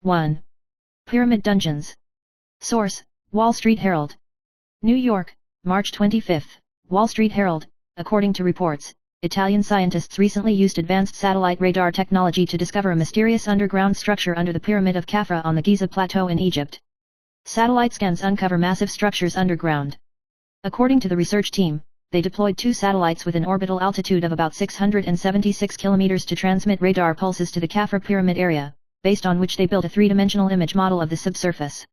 1. Pyramid Dungeons. Source: Wall Street Herald. New York, March 25. Wall Street Herald. According to reports, Italian scientists recently used advanced satellite radar technology to discover a mysterious underground structure under the Pyramid of Khafra on the Giza Plateau in Egypt. Satellite scans uncover massive structures underground. According to the research team, they deployed 2 satellites with an orbital altitude of about 676 kilometers to transmit radar pulses to the Khafra pyramid area, based on which they built a 3-dimensional image model of the subsurface.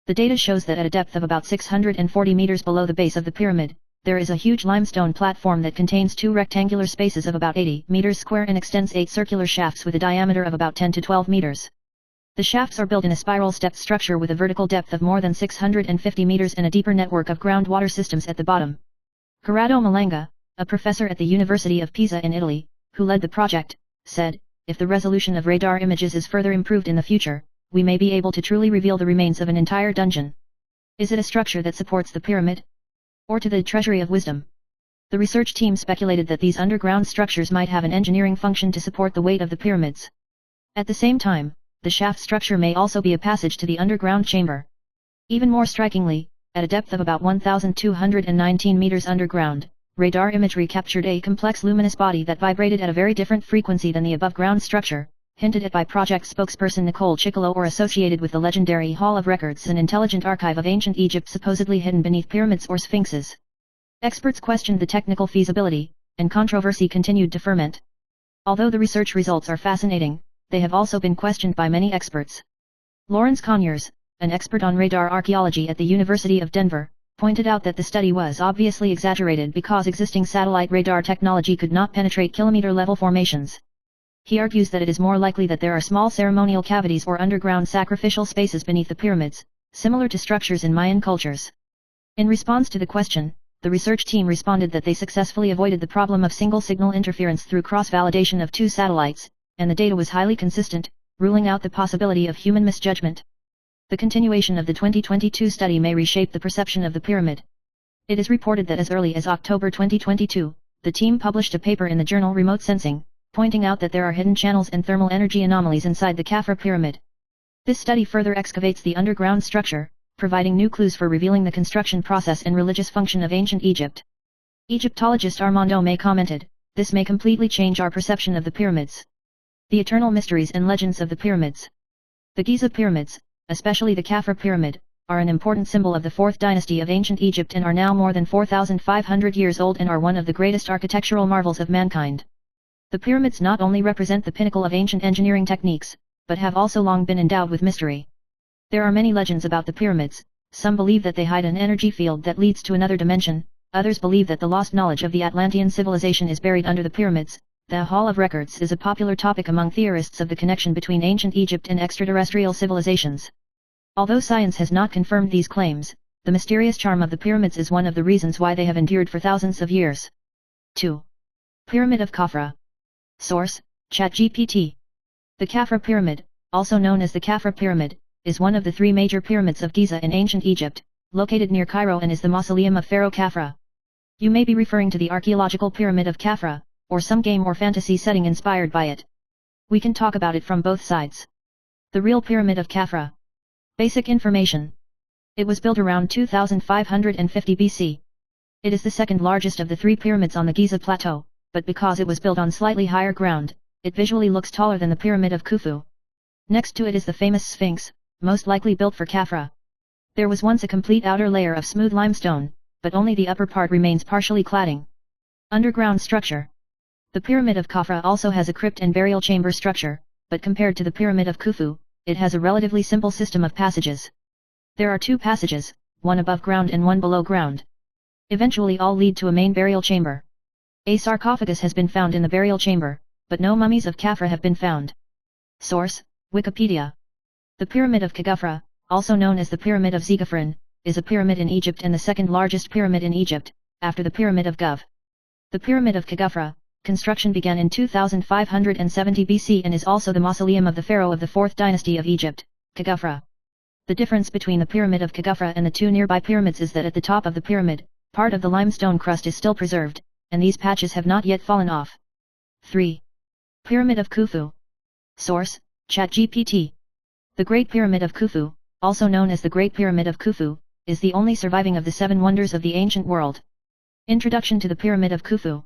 The data shows that at a depth of about 640 meters below the base of the pyramid, there is a huge limestone platform that contains 2 rectangular spaces of about 80 meters square and extends 8 circular shafts with a diameter of about 10 to 12 meters. The shafts are built in a spiral stepped structure with a vertical depth of more than 650 meters and a deeper network of groundwater systems at the bottom. Corrado Malanga, a professor at the University of Pisa in Italy, who led the project, said, "If the resolution of radar images is further improved in the future, we may be able to truly reveal the remains of an entire dungeon. Is it a structure that supports the pyramid? Or to the treasury of wisdom?" The research team speculated that these underground structures might have an engineering function to support the weight of the pyramids. At the same time, the shaft structure may also be a passage to the underground chamber. Even more strikingly, at a depth of about 1,219 meters underground, radar imagery captured a complex luminous body that vibrated at a very different frequency than the above-ground structure, hinted at by project spokesperson Nicole Ciccolo, or associated with the legendary Hall of Records, an intelligent archive of ancient Egypt supposedly hidden beneath pyramids or sphinxes. Experts questioned the technical feasibility, and controversy continued to ferment. Although the research results are fascinating, they have also been questioned by many experts. Lawrence Conyers, an expert on radar archaeology at the University of Denver, pointed out that the study was obviously exaggerated because existing satellite radar technology could not penetrate kilometer-level formations. He argues that it is more likely that there are small ceremonial cavities or underground sacrificial spaces beneath the pyramids, similar to structures in Mayan cultures. In response to the question, the research team responded that they successfully avoided the problem of single-signal interference through cross-validation of 2 satellites, and the data was highly consistent, ruling out the possibility of human misjudgment. The continuation of the 2022 study may reshape the perception of the pyramid. It is reported that as early as October 2022, the team published a paper in the journal Remote Sensing, pointing out that there are hidden channels and thermal energy anomalies inside the Khafra pyramid. This study further excavates the underground structure, providing new clues for revealing the construction process and religious function of ancient Egypt. Egyptologist Armando May commented, "This may completely change our perception of the pyramids. The eternal mysteries and legends of the pyramids." The Giza pyramids, especially the Khafra pyramid, are an important symbol of the 4th dynasty of ancient Egypt and are now more than 4,500 years old and are one of the greatest architectural marvels of mankind. The pyramids not only represent the pinnacle of ancient engineering techniques, but have also long been endowed with mystery. There are many legends about the pyramids. Some believe that they hide an energy field that leads to another dimension, others believe that the lost knowledge of the Atlantean civilization is buried under the pyramids. The Hall of Records is a popular topic among theorists of the connection between ancient Egypt and extraterrestrial civilizations. Although science has not confirmed these claims, the mysterious charm of the pyramids is one of the reasons why they have endured for thousands of years. 2. Pyramid of Khafra. Source: ChatGPT. The Khafra Pyramid, also known as the Khafra Pyramid, is one of the 3 major pyramids of Giza in ancient Egypt, located near Cairo and is the mausoleum of Pharaoh Khafra. You may be referring to the archaeological Pyramid of Khafra, or some game or fantasy setting inspired by it. We can talk about it from both sides. The real Pyramid of Khafra. Basic information. It was built around 2550 BC. It is the second largest of the 3 pyramids on the Giza Plateau, but because it was built on slightly higher ground, it visually looks taller than the Pyramid of Khufu. Next to it is the famous Sphinx, most likely built for Khafra. There was once a complete outer layer of smooth limestone, but only the upper part remains partially cladding. Underground structure. The Pyramid of Khafra also has a crypt and burial chamber structure, but compared to the Pyramid of Khufu, it has a relatively simple system of passages. There are 2 passages, one above ground and one below ground. Eventually all lead to a main burial chamber. A sarcophagus has been found in the burial chamber, but no mummies of Khafra have been found. Source: Wikipedia. The Pyramid of Khafra, also known as the Pyramid of Zegafren, is a pyramid in Egypt and the second largest pyramid in Egypt, after the Pyramid of Gov. The Pyramid of Khafra, construction began in 2570 BC and is also the mausoleum of the pharaoh of the 4th dynasty of Egypt, Khafra. The difference between the Pyramid of Khafra and the 2 nearby pyramids is that at the top of the pyramid, part of the limestone crust is still preserved, and these patches have not yet fallen off. 3. Pyramid of Khufu. Source: ChatGPT. The Great Pyramid of Khufu, also known as the Great Pyramid of Khufu, is the only surviving of the 7 wonders of the ancient world. Introduction to the Pyramid of Khufu.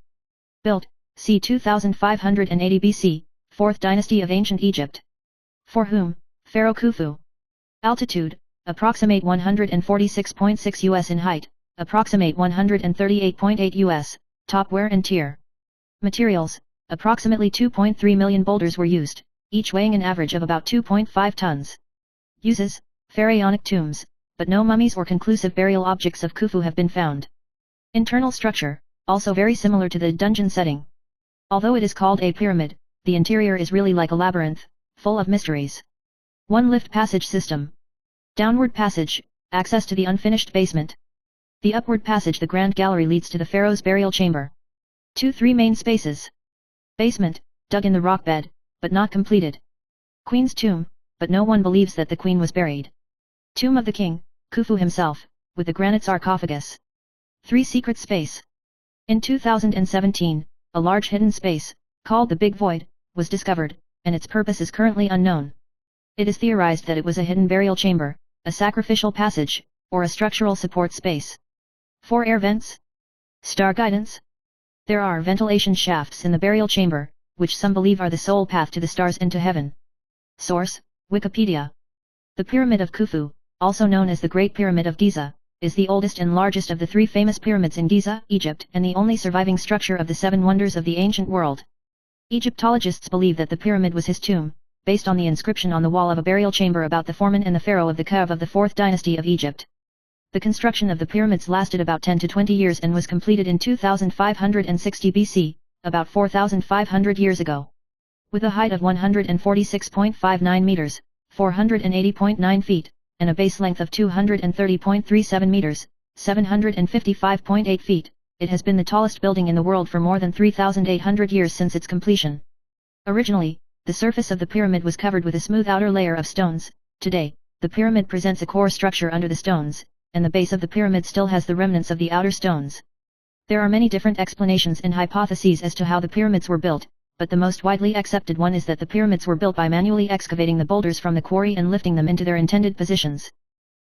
Built, c. 2580 BC, 4th dynasty of ancient Egypt. For whom? Pharaoh Khufu. Altitude, approximate 146.6 US in height, approximate 138.8 US, top wear and tear. Materials, approximately 2.3 million boulders were used, each weighing an average of about 2.5 tons. Uses, pharaonic tombs, but no mummies or conclusive burial objects of Khufu have been found. Internal structure, also very similar to the dungeon setting. Although it is called a pyramid, the interior is really like a labyrinth, full of mysteries. 1 lift passage system. Downward passage, access to the unfinished basement. The upward passage, the grand gallery, leads to the pharaoh's burial chamber. 3 main spaces. Basement, dug in the rock bed, but not completed. Queen's tomb, but no one believes that the queen was buried. Tomb of the king, Khufu himself, with the granite sarcophagus. 3 secret space. In 2017, a large hidden space, called the Big Void, was discovered, and its purpose is currently unknown. It is theorized that it was a hidden burial chamber, a sacrificial passage, or a structural support space. 4 air vents. Star guidance. There are ventilation shafts in the burial chamber, which some believe are the sole path to the stars and to heaven. Source, Wikipedia. The Pyramid of Khufu, also known as the Great Pyramid of Giza, is the oldest and largest of the 3 famous pyramids in Giza, Egypt, and the only surviving structure of the 7 wonders of the ancient world. Egyptologists believe that the pyramid was his tomb, based on the inscription on the wall of a burial chamber about the foreman and the pharaoh of the Khufu of the 4th dynasty of Egypt. The construction of the pyramids lasted about 10 to 20 years and was completed in 2560 BC, about 4,500 years ago. With a height of 146.59 meters, 480.9 feet, and a base length of 230.37 meters, 755.8 feet, it has been the tallest building in the world for more than 3,800 years since its completion. Originally, the surface of the pyramid was covered with a smooth outer layer of stones. Today, the pyramid presents a core structure under the stones, and the base of the pyramid still has the remnants of the outer stones. There are many different explanations and hypotheses as to how the pyramids were built, but the most widely accepted one is that the pyramids were built by manually excavating the boulders from the quarry and lifting them into their intended positions.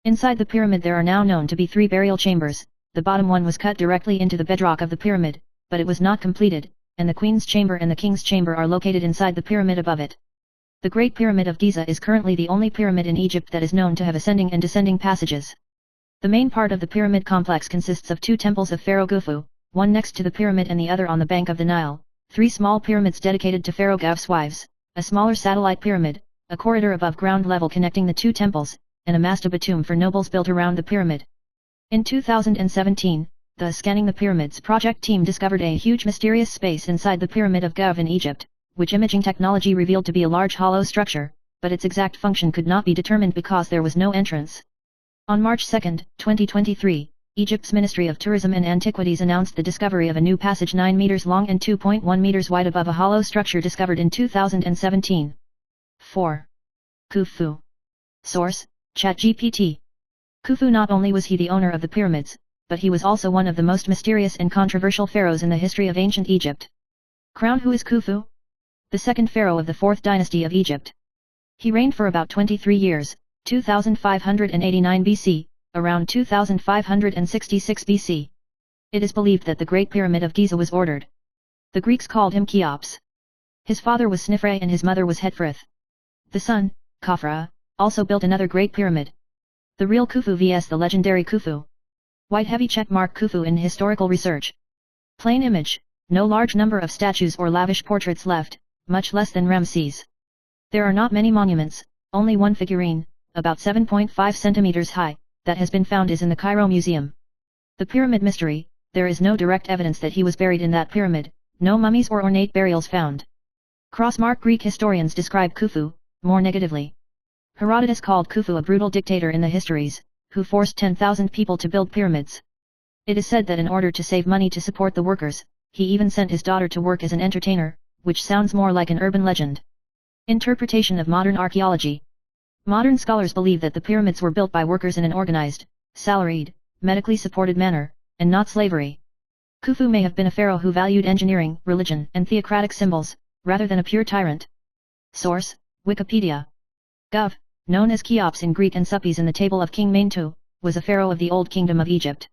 Inside the pyramid there are now known to be 3 burial chambers. The bottom one was cut directly into the bedrock of the pyramid, but it was not completed, and the Queen's Chamber and the King's Chamber are located inside the pyramid above it. The Great Pyramid of Giza is currently the only pyramid in Egypt that is known to have ascending and descending passages. The main part of the pyramid complex consists of 2 temples of Pharaoh Khufu, one next to the pyramid and the other on the bank of the Nile, 3 small pyramids dedicated to Pharaoh Khuf's wives, a smaller satellite pyramid, a corridor above ground level connecting the 2 temples, and a mastaba tomb for nobles built around the pyramid. In 2017, the Scanning the Pyramids project team discovered a huge mysterious space inside the Pyramid of Khufu in Egypt, which imaging technology revealed to be a large hollow structure, but its exact function could not be determined because there was no entrance. On March 2, 2023, Egypt's Ministry of Tourism and Antiquities announced the discovery of a new passage 9 meters long and 2.1 meters wide above a hollow structure discovered in 2017. 4. Khufu. Source, ChatGPT. Khufu not only was he the owner of the pyramids, but he was also one of the most mysterious and controversial pharaohs in the history of ancient Egypt. Crown. Who is Khufu? The 2nd pharaoh of the 4th dynasty of Egypt. He reigned for about 23 years, 2589 BC, around 2566 BC. It is believed that the Great Pyramid of Giza was ordered. The Greeks called him Cheops. His father was Snefre and his mother was Hetphres. The son, Khafra, also built another Great Pyramid. The real Khufu vs the legendary Khufu. White heavy check mark Khufu in historical research. Plain image, no large number of statues or lavish portraits left, much less than Ramses. There are not many monuments, only one figurine, about 7.5 centimeters high, that has been found is in the Cairo Museum. The Pyramid Mystery, there is no direct evidence that he was buried in that pyramid, no mummies or ornate burials found. Crossmark. Greek historians describe Khufu, more negatively. Herodotus called Khufu a brutal dictator in the histories, who forced 10,000 people to build pyramids. It is said that in order to save money to support the workers, he even sent his daughter to work as an entertainer, which sounds more like an urban legend. Interpretation of modern archaeology. Modern scholars believe that the pyramids were built by workers in an organized, salaried, medically supported manner, and not slavery. Khufu may have been a pharaoh who valued engineering, religion, and theocratic symbols, rather than a pure tyrant. Source, Wikipedia. Gov. known as Cheops in Greek and Suppies in the table of King Maintu, was a pharaoh of the Old Kingdom of Egypt.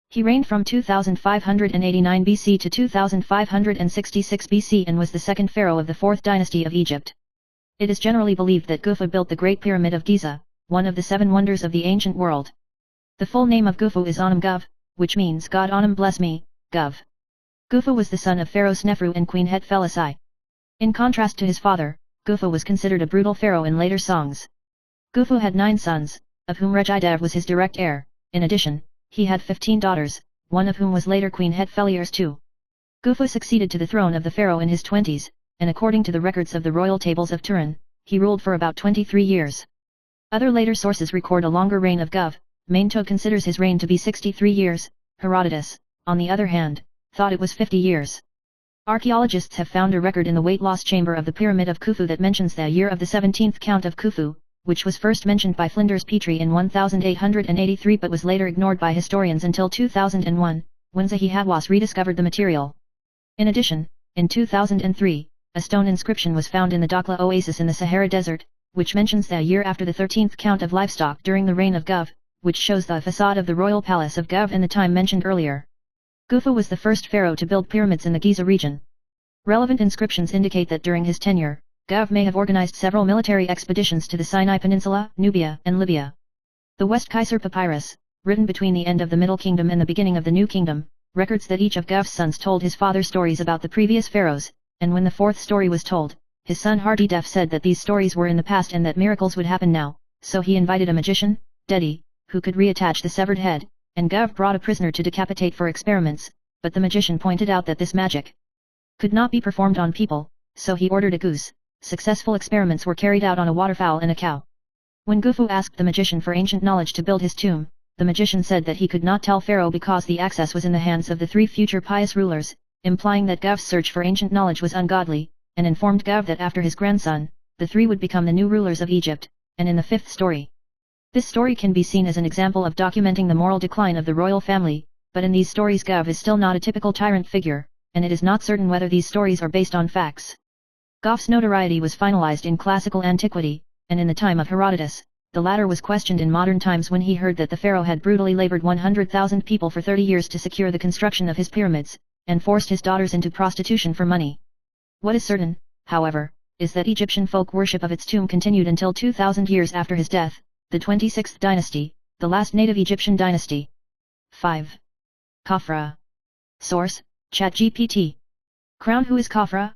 He reigned from 2589 BC to 2566 BC and was the second pharaoh of the 4th dynasty of Egypt. It is generally believed that Khufu built the Great Pyramid of Giza, one of the 7 wonders of the ancient world. The full name of Khufu is Onam Gov, which means God Onam bless me, Gov. Khufu was the son of Pharaoh Snefru and Queen Het Felisai. In contrast to his father, Khufu was considered a brutal pharaoh in later songs. Khufu had 9 sons, of whom Regidev was his direct heir. In addition, he had 15 daughters, one of whom was later Queen Het Feliers II. Khufu succeeded to the throne of the pharaoh in his 20s, and according to the records of the royal tables of Turin, he ruled for about 23 years. Other later sources record a longer reign of Gov. Maintu considers his reign to be 63 years, Herodotus, on the other hand, thought it was 50 years. Archaeologists have found a record in the weight loss chamber of the Pyramid of Khufu that mentions the year of the 17th count of Khufu, which was first mentioned by Flinders Petrie in 1883 but was later ignored by historians until 2001, when Zahi Hawass rediscovered the material. In addition, in 2003, a stone inscription was found in the Dakhla Oasis in the Sahara Desert, which mentions the year after the 13th count of livestock during the reign of Gov, which shows the facade of the royal palace of Gov in the time mentioned earlier. Khufu was the first pharaoh to build pyramids in the Giza region. Relevant inscriptions indicate that during his tenure, Gov may have organized several military expeditions to the Sinai Peninsula, Nubia, and Libya. The West Kaiser Papyrus, written between the end of the Middle Kingdom and the beginning of the New Kingdom, records that each of Gov's sons told his father stories about the previous pharaohs, and when the 4th story was told, his son Hardidef said that these stories were in the past and that miracles would happen now, so he invited a magician, Dedi, who could reattach the severed head, and Gov brought a prisoner to decapitate for experiments, but the magician pointed out that this magic could not be performed on people, so he ordered a goose. Successful experiments were carried out on a waterfowl and a cow. When Khufu asked the magician for ancient knowledge to build his tomb, the magician said that he could not tell Pharaoh because the access was in the hands of the 3 future pious rulers, implying that Gov's search for ancient knowledge was ungodly, and informed Gov that after his grandson, the 3 would become the new rulers of Egypt, and in the 5th story. This story can be seen as an example of documenting the moral decline of the royal family, but in these stories Gov is still not a typical tyrant figure, and it is not certain whether these stories are based on facts. Gov's notoriety was finalized in classical antiquity, and in the time of Herodotus, the latter was questioned in modern times when he heard that the pharaoh had brutally labored 100,000 people for 30 years to secure the construction of his pyramids, and forced his daughters into prostitution for money. What is certain, however, is that Egyptian folk worship of its tomb continued until 2,000 years after his death, the 26th dynasty, the last native Egyptian dynasty. 5. Khafra. Source, ChatGPT. Crown. Who is Khafra?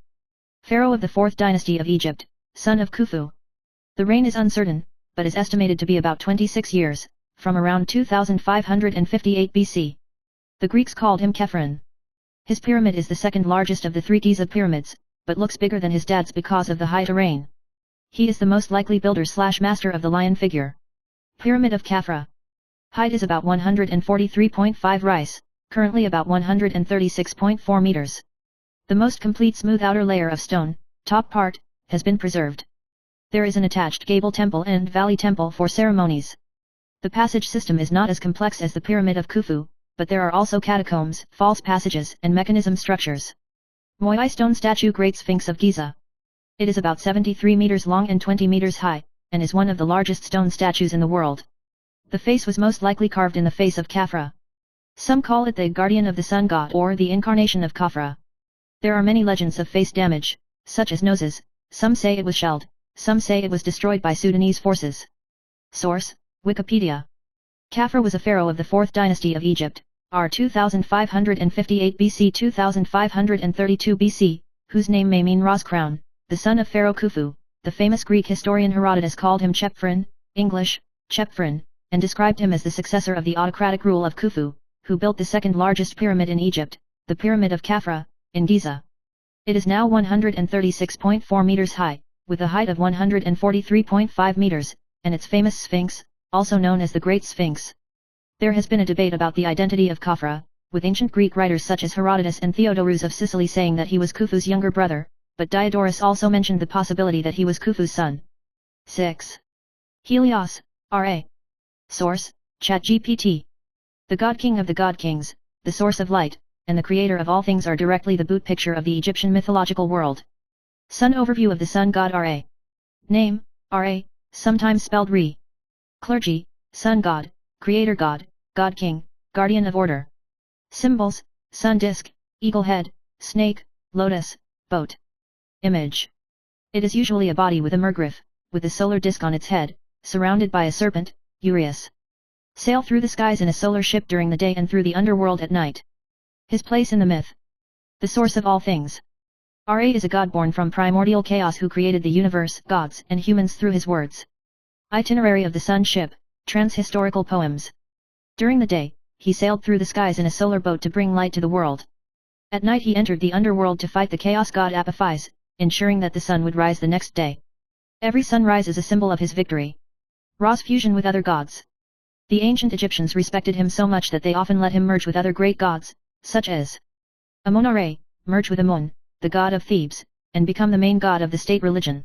Pharaoh of the 4th dynasty of Egypt, son of Khufu. The reign is uncertain, but is estimated to be about 26 years, from around 2558 BC. The Greeks called him Khephren. His pyramid is the second largest of the 3 Giza pyramids, but looks bigger than his dad's because of the high terrain. He is the most likely builder/master of the lion figure. Pyramid of Khafra. Height is about 143.5 ris, currently about 136.4 meters. The most complete smooth outer layer of stone, top part, has been preserved. There is an attached gable temple and valley temple for ceremonies. The passage system is not as complex as the Pyramid of Khufu, but there are also catacombs, false passages and mechanism structures. Moai stone statue Great Sphinx of Giza. It is about 73 meters long and 20 meters high, and is one of the largest stone statues in the world. The face was most likely carved in the face of Khafra. Some call it the guardian of the sun god or the incarnation of Khafra. There are many legends of face damage, such as noses. Some say it was shelled, some say it was destroyed by Sudanese forces. Source, Wikipedia. Khafra was a pharaoh of the 4th dynasty of Egypt, r. 2558 BC 2532 BC, whose name may mean Ra's crown, the son of Pharaoh Khufu. The famous Greek historian Herodotus called him Chephren, English, Chephren, and described him as the successor of the autocratic rule of Khufu, who built the second largest pyramid in Egypt, the Pyramid of Khafra, in Giza. It is now 136.4 meters high, with a height of 143.5 meters, and its famous Sphinx, also known as the Great Sphinx. There has been a debate about the identity of Khafra, with ancient Greek writers such as Herodotus and Theodorus of Sicily saying that he was Khufu's younger brother, but Diodorus also mentioned the possibility that he was Khufu's son. 6. Helios, R.A. Source, ChatGPT. The God King of the God Kings, the source of light, and the creator of all things are directly the boot picture of the Egyptian mythological world. Sun overview of the sun god Ra. Name, Ra, sometimes spelled Re. Clergy, Sun God, Creator God, God King, Guardian of Order. Symbols, sun disk, eagle head, snake, lotus, boat. Image. It is usually a body with a mergryph, with a solar disk on its head, surrounded by a serpent, Urius. Sail through the skies in a solar ship during the day and through the underworld at night. His place in the myth. The source of all things. Ra is a god born from primordial chaos who created the universe, gods and humans through his words. Itinerary of the sun ship, trans-historical poems. During the day, he sailed through the skies in a solar boat to bring light to the world. At night he entered the underworld to fight the chaos god Apophis, ensuring that the sun would rise the next day. Every sunrise is a symbol of his victory. Ra's fusion with other gods. The ancient Egyptians respected him so much that they often let him merge with other great gods, such as Amun-Ra, merge with Amun, the god of Thebes, and become the main god of the state religion.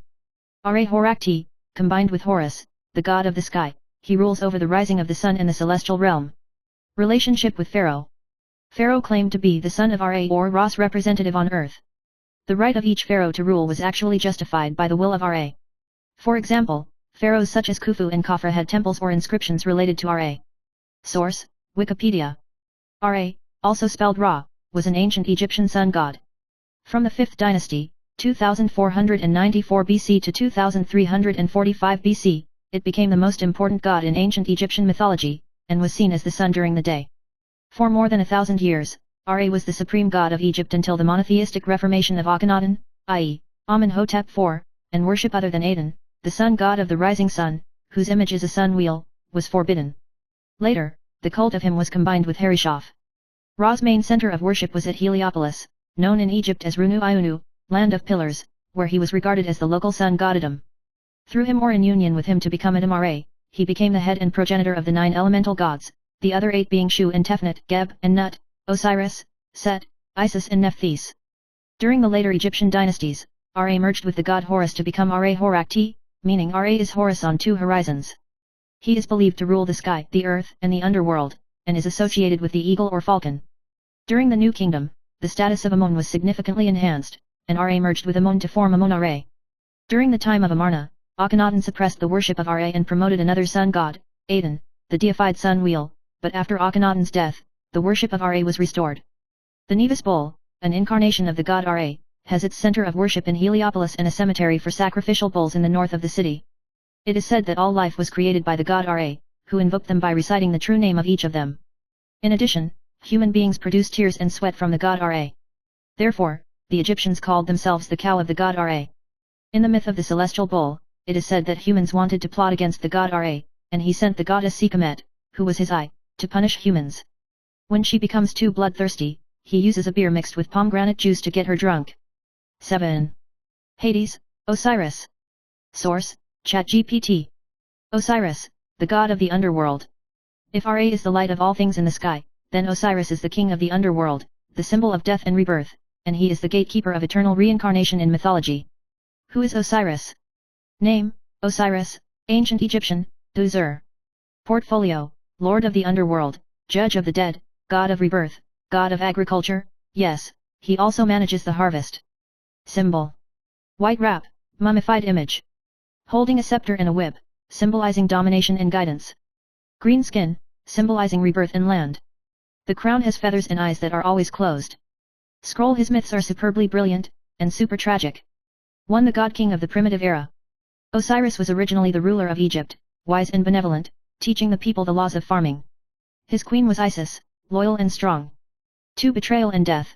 Ra-Horakhti, combined with Horus, the god of the sky, he rules over the rising of the sun in the celestial realm. Relationship with Pharaoh. Pharaoh claimed to be the son of Ra or Ra's representative on earth. The right of each pharaoh to rule was actually justified by the will of Ra. For example, pharaohs such as Khufu and Khafra had temples or inscriptions related to Ra. Source, Wikipedia. Ra, also spelled Ra, was an ancient Egyptian sun god. From the 5th dynasty, 2494 BC to 2345 BC, it became the most important god in ancient Egyptian mythology, and was seen as the sun during the day. For more than 1,000 years, Ra was the supreme god of Egypt until the monotheistic reformation of Akhenaten, i.e., Amenhotep IV, and worship other than Aten, the sun god of the rising sun, whose image is a sun wheel, was forbidden. Later, the cult of him was combined with Harishaf. Ra's main center of worship was at Heliopolis, known in Egypt as Runu Iunu, land of pillars, where he was regarded as the local sun god Adam. Through him or in union with him to become Adam Ra, he became the head and progenitor of the 9 elemental gods, the other 8 being Shu and Tefnut, Geb and Nut, Osiris, Set, Isis and Nephthys. During the later Egyptian dynasties, Ra merged with the god Horus to become Ra-Horakhti, meaning Ra is Horus on 2 horizons. He is believed to rule the sky, the earth and the underworld, and is associated with the eagle or falcon. During the New Kingdom, the status of Amun was significantly enhanced, and Ra merged with Amun to form Amun-Ra. During the time of Amarna, Akhenaten suppressed the worship of Ra and promoted another sun god, Aten, the deified sun wheel, but after Akhenaten's death, the worship of Ra was restored. The Nevis bull, an incarnation of the god Ra, has its center of worship in Heliopolis and a cemetery for sacrificial bulls in the north of the city. It is said that all life was created by the god Ra, who invoked them by reciting the true name of each of them. In addition, human beings produce tears and sweat from the god Ra. Therefore, the Egyptians called themselves the cow of the god Ra. In the myth of the celestial bull, it is said that humans wanted to plot against the god Ra, and he sent the goddess Sekhmet, who was his eye, to punish humans. When she becomes too bloodthirsty, he uses a beer mixed with pomegranate juice to get her drunk. 7. Hades, Osiris. Source, ChatGPT. Osiris, the god of the underworld. If Ra is the light of all things in the sky, then Osiris is the king of the underworld, the symbol of death and rebirth, and he is the gatekeeper of eternal reincarnation in mythology. Who is Osiris? Name, Osiris, Ancient Egyptian, Duzur. Portfolio, Lord of the Underworld, Judge of the Dead, God of Rebirth, God of Agriculture, yes, he also manages the harvest. Symbol. White wrap, mummified image. Holding a scepter and a whip, symbolizing domination and guidance. Green skin, symbolizing rebirth and land. The crown has feathers and eyes that are always closed. Scroll. His myths are superbly brilliant, and super tragic. 1. The god king of the primitive era. Osiris was originally the ruler of Egypt, wise and benevolent, teaching the people the laws of farming. His queen was Isis, loyal and strong. 2. Betrayal and death.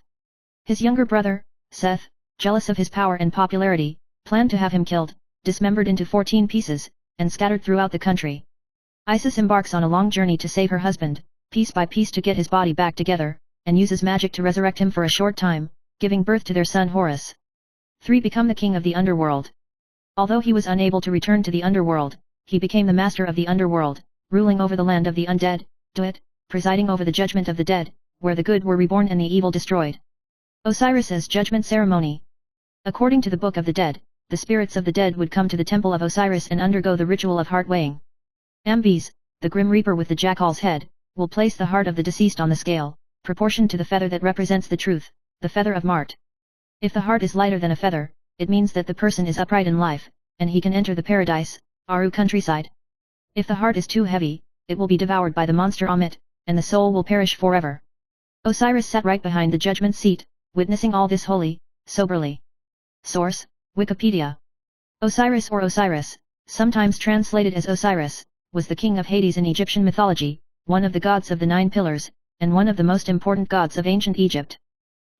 His younger brother, Seth, jealous of his power and popularity, planned to have him killed, dismembered into 14 pieces, and scattered throughout the country. Isis embarks on a long journey to save her husband, piece by piece to get his body back together, and uses magic to resurrect him for a short time, giving birth to their son Horus. 3. Become the king of the underworld. Although he was unable to return to the underworld, he became the master of the underworld, ruling over the land of the undead, Duat, presiding over the judgment of the dead, where the good were reborn and the evil destroyed. Osiris's judgment ceremony. According to the Book of the Dead, the spirits of the dead would come to the temple of Osiris and undergo the ritual of heart weighing. Ambes, the Grim Reaper with the jackal's head, will place the heart of the deceased on the scale, proportioned to the feather that represents the truth, the feather of Mart. If the heart is lighter than a feather, it means that the person is upright in life, and he can enter the paradise, Aru countryside. If the heart is too heavy, it will be devoured by the monster Ammit, and the soul will perish forever. Osiris sat right behind the judgment seat, witnessing all this wholly, soberly. Source: Wikipedia. Osiris or Osiris, sometimes translated as Osiris, was the king of Hades in Egyptian mythology, one of the gods of the 9 pillars, and one of the most important gods of ancient Egypt.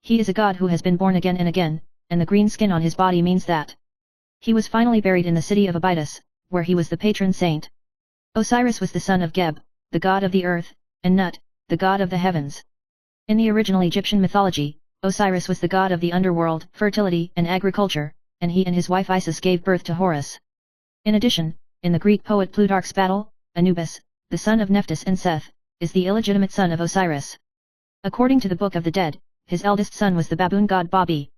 He is a god who has been born again and again, and the green skin on his body means that he was finally buried in the city of Abydos, where he was the patron saint. Osiris was the son of Geb, the god of the earth, and Nut, the god of the heavens. In the original Egyptian mythology, Osiris was the god of the underworld, fertility and agriculture, and he and his wife Isis gave birth to Horus. In addition, in the Greek poet Plutarch's battle, Anubis, the son of Nephthys and Seth, is the illegitimate son of Osiris. According to the Book of the Dead, his eldest son was the baboon god Babi.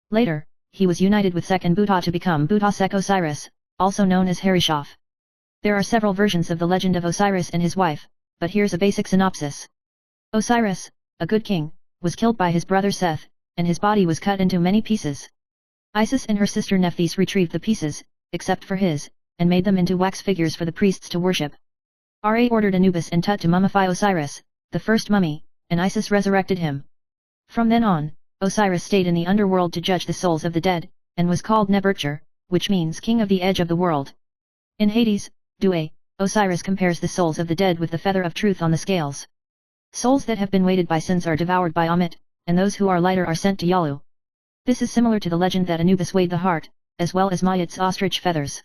Later, he was united with Sek and Buta to become Buta-Sek Osiris, also known as Harishaf. There are several versions of the legend of Osiris and his wife, but here's a basic synopsis. Osiris, a good king, was killed by his brother Seth, and his body was cut into many pieces. Isis and her sister Nephthys retrieved the pieces, except for his, and made them into wax figures for the priests to worship. Ra ordered Anubis and Tut to mummify Osiris, the first mummy, and Isis resurrected him. From then on, Osiris stayed in the underworld to judge the souls of the dead, and was called Nebertcher, which means king of the edge of the world. In Hades, Due, Osiris compares the souls of the dead with the feather of truth on the scales. Souls that have been weighted by sins are devoured by Ammit, and those who are lighter are sent to Yalu. This is similar to the legend that Anubis weighed the heart, as well as Mayat's ostrich feathers.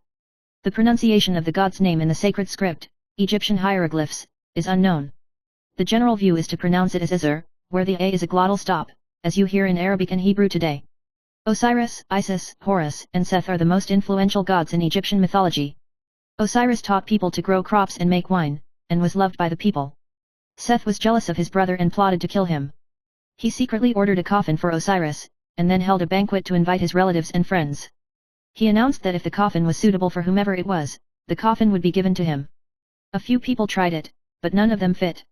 The pronunciation of the god's name in the sacred script, Egyptian hieroglyphs, is unknown. The general view is to pronounce it as Azur, where the A is a glottal stop, as you hear in Arabic and Hebrew today. Osiris, Isis, Horus, and Seth are the most influential gods in Egyptian mythology. Osiris taught people to grow crops and make wine, and was loved by the people. Seth was jealous of his brother and plotted to kill him. He secretly ordered a coffin for Osiris, and then held a banquet to invite his relatives and friends. He announced that if the coffin was suitable for whomever it was, the coffin would be given to him. A few people tried it, but none of them fit.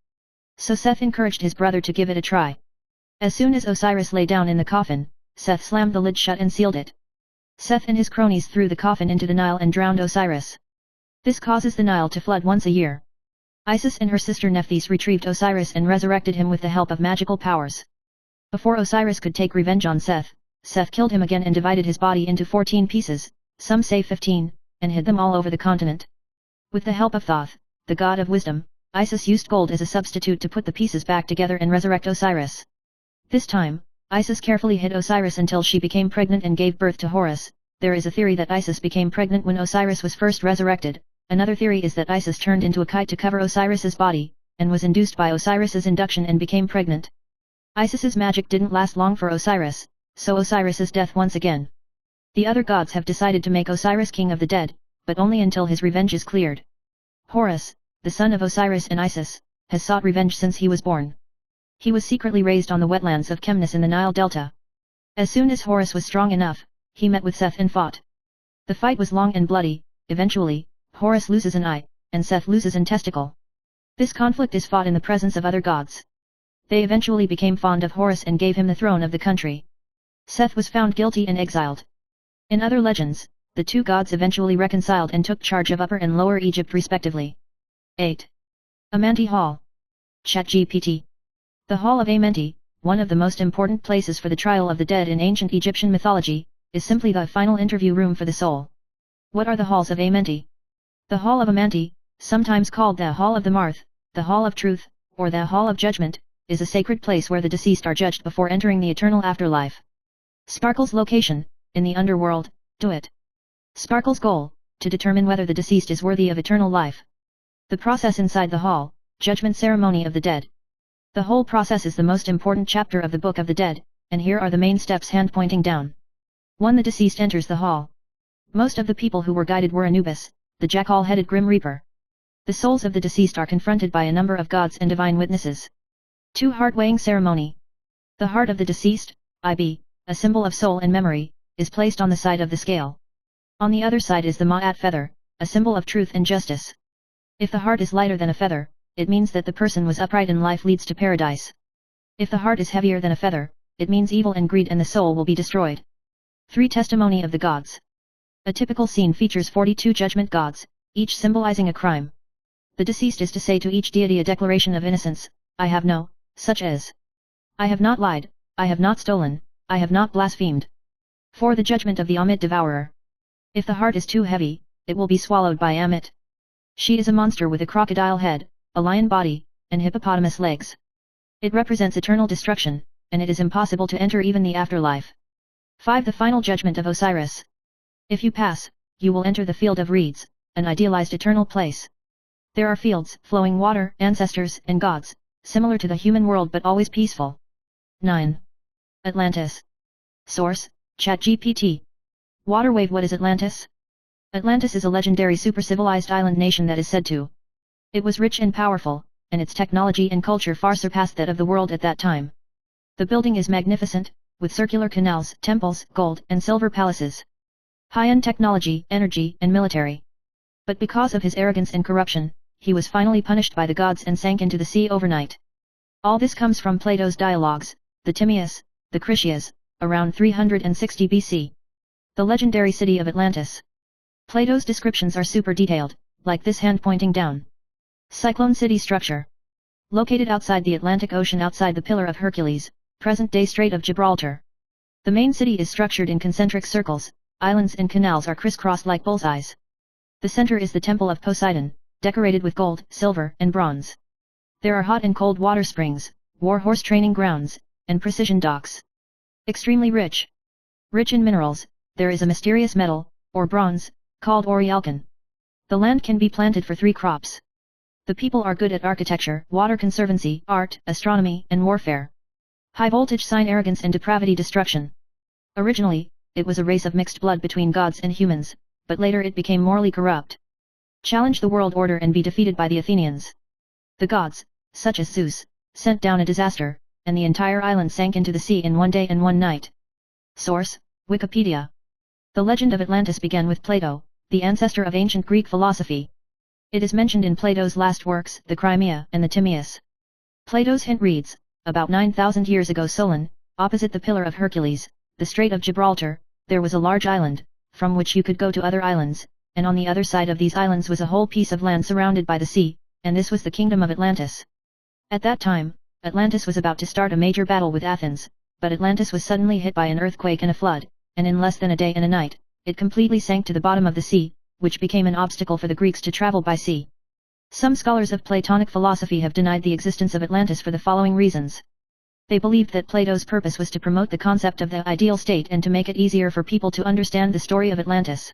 So Seth encouraged his brother to give it a try. As soon as Osiris lay down in the coffin, Seth slammed the lid shut and sealed it. Seth and his cronies threw the coffin into the Nile and drowned Osiris. This causes the Nile to flood once a year. Isis and her sister Nephthys retrieved Osiris and resurrected him with the help of magical powers. Before Osiris could take revenge on Seth, Seth killed him again and divided his body into 14 pieces, some say 15, and hid them all over the continent. With the help of Thoth, the god of wisdom, Isis used gold as a substitute to put the pieces back together and resurrect Osiris. This time, Isis carefully hid Osiris until she became pregnant and gave birth to Horus. There is a theory that Isis became pregnant when Osiris was first resurrected. Another theory is that Isis turned into a kite to cover Osiris's body, and was induced by Osiris's induction and became pregnant. Isis's magic didn't last long for Osiris, so Osiris's death once again. The other gods have decided to make Osiris king of the dead, but only until his revenge is cleared. Horus, the son of Osiris and Isis, has sought revenge since he was born. He was secretly raised on the wetlands of Chemnus in the Nile Delta. As soon as Horus was strong enough, he met with Seth and fought. The fight was long and bloody. Eventually, Horus loses an eye, and Seth loses an testicle. This conflict is fought in the presence of other gods. They eventually became fond of Horus and gave him the throne of the country. Seth was found guilty and exiled. In other legends, the two gods eventually reconciled and took charge of Upper and Lower Egypt respectively. 8. Amenti Hall. ChatGPT. The Hall of Amenti, one of the most important places for the trial of the dead in ancient Egyptian mythology, is simply the final interview room for the soul. What are the halls of Amenti? The Hall of Amenti, sometimes called the Hall of the Marth, the Hall of Truth, or the Hall of Judgment, is a sacred place where the deceased are judged before entering the eternal afterlife. Sparkle's location, in the underworld, Duat. Sparkle's goal, to determine whether the deceased is worthy of eternal life. The process inside the hall, Judgment Ceremony of the Dead. The whole process is the most important chapter of the Book of the Dead, and here are the main steps hand pointing down. 1. The deceased enters the hall. Most of the people who were guided were Anubis, the jackal-headed Grim Reaper. The souls of the deceased are confronted by a number of gods and divine witnesses. 2. Heart-weighing ceremony. The heart of the deceased, IB, a symbol of soul and memory, is placed on the side of the scale. On the other side is the Ma'at feather, a symbol of truth and justice. If the heart is lighter than a feather, it means that the person was upright and life leads to paradise. If the heart is heavier than a feather, it means evil and greed and the soul will be destroyed. 3. Testimony of the gods. A typical scene features 42 judgment gods, each symbolizing a crime. The deceased is to say to each deity a declaration of innocence, I have no, such as I have not lied, I have not stolen, I have not blasphemed. For the judgment of the Amit devourer. If the heart is too heavy, it will be swallowed by Amit. She is a monster with a crocodile head, a lion body, and hippopotamus legs. It represents eternal destruction, and it is impossible to enter even the afterlife. 5. The final judgment of Osiris. If you pass, you will enter the field of reeds, an idealized eternal place. There are fields, flowing water, ancestors, and gods, similar to the human world but always peaceful. 9. Atlantis. Source, ChatGPT. Waterwave. What is Atlantis? Atlantis is a legendary super-civilized island nation that is said to. It was rich and powerful, and its technology and culture far surpassed that of the world at that time. The building is magnificent, with circular canals, temples, gold and silver palaces. High-end technology, energy, and military. But because of his arrogance and corruption, he was finally punished by the gods and sank into the sea overnight. All this comes from Plato's dialogues, the Timaeus, the Critias, around 360 BC. The legendary city of Atlantis. Plato's descriptions are super detailed, like this hand pointing down. Cyclone city structure. Located outside the Atlantic Ocean outside the Pillar of Hercules, present-day Strait of Gibraltar. The main city is structured in concentric circles, islands and canals are crisscrossed like bullseyes. The center is the Temple of Poseidon, decorated with gold, silver, and bronze. There are hot and cold water springs, war horse training grounds, and precision docks. Extremely rich. Rich in minerals, there is a mysterious metal, or bronze, called Orialcan. The land can be planted for 3 crops. The people are good at architecture, water conservancy, art, astronomy, and warfare. High voltage sign arrogance and depravity destruction. Originally, it was a race of mixed blood between gods and humans, but later it became morally corrupt. Challenge the world order and be defeated by the Athenians. The gods, such as Zeus, sent down a disaster, and the entire island sank into the sea in 1 day and 1 night. Source, Wikipedia. The legend of Atlantis began with Plato, the ancestor of ancient Greek philosophy. It is mentioned in Plato's last works, the Crimea and the Timaeus. Plato's hint reads, about 9,000 years ago Solon, opposite the Pillar of Hercules, the Strait of Gibraltar, there was a large island, from which you could go to other islands, and on the other side of these islands was a whole piece of land surrounded by the sea, and this was the kingdom of Atlantis. At that time, Atlantis was about to start a major battle with Athens, but Atlantis was suddenly hit by an earthquake and a flood, and in less than a day and a night, it completely sank to the bottom of the sea, which became an obstacle for the Greeks to travel by sea. Some scholars of Platonic philosophy have denied the existence of Atlantis for the following reasons. They believed that Plato's purpose was to promote the concept of the ideal state and to make it easier for people to understand the story of Atlantis.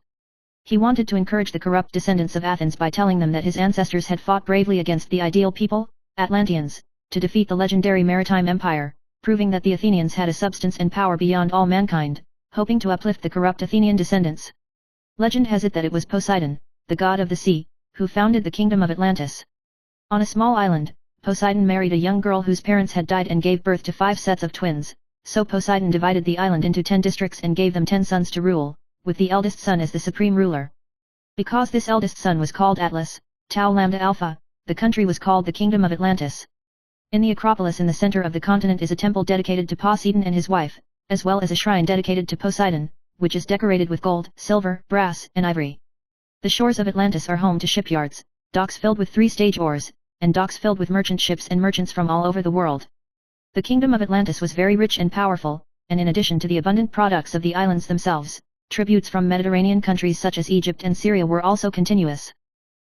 He wanted to encourage the corrupt descendants of Athens by telling them that his ancestors had fought bravely against the ideal people, Atlanteans, to defeat the legendary maritime empire, proving that the Athenians had a substance and power beyond all mankind, hoping to uplift the corrupt Athenian descendants. Legend has it that it was Poseidon, the god of the sea, who founded the kingdom of Atlantis. On a small island, Poseidon married a young girl whose parents had died and gave birth to 5 sets of twins, so Poseidon divided the island into 10 districts and gave them 10 sons to rule, with the eldest son as the supreme ruler. Because this eldest son was called Atlas, Tau Lambda Alpha, the country was called the Kingdom of Atlantis. In the Acropolis in the center of the continent is a temple dedicated to Poseidon and his wife, as well as a shrine dedicated to Poseidon, which is decorated with gold, silver, brass, and ivory. The shores of Atlantis are home to shipyards, docks filled with 3-stage oars, and docks filled with merchant ships and merchants from all over the world. The Kingdom of Atlantis was very rich and powerful, and in addition to the abundant products of the islands themselves, tributes from Mediterranean countries such as Egypt and Syria were also continuous.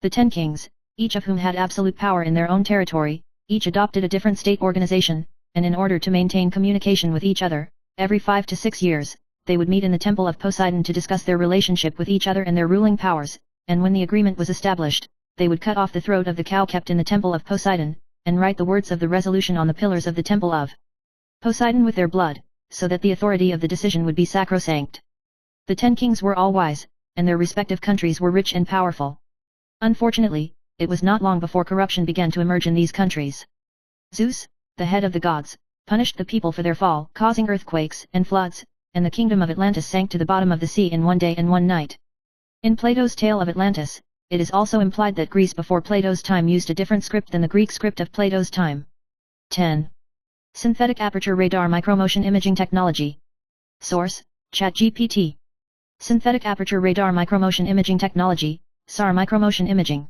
The 10 kings, each of whom had absolute power in their own territory, each adopted a different state organization, and in order to maintain communication with each other, every 5 to 6 years, they would meet in the Temple of Poseidon to discuss their relationship with each other and their ruling powers, and when the agreement was established, they would cut off the throat of the cow kept in the Temple of Poseidon, and write the words of the resolution on the pillars of the Temple of Poseidon with their blood, so that the authority of the decision would be sacrosanct. The 10 kings were all wise, and their respective countries were rich and powerful. Unfortunately, it was not long before corruption began to emerge in these countries. Zeus, the head of the gods, punished the people for their fall, causing earthquakes and floods, and the kingdom of Atlantis sank to the bottom of the sea in 1 day and 1 night. In Plato's tale of Atlantis, it is also implied that Greece before Plato's time used a different script than the Greek script of Plato's time. 10. Synthetic aperture radar micromotion imaging technology. Source, ChatGPT. Synthetic aperture radar micromotion imaging technology, SAR micromotion imaging.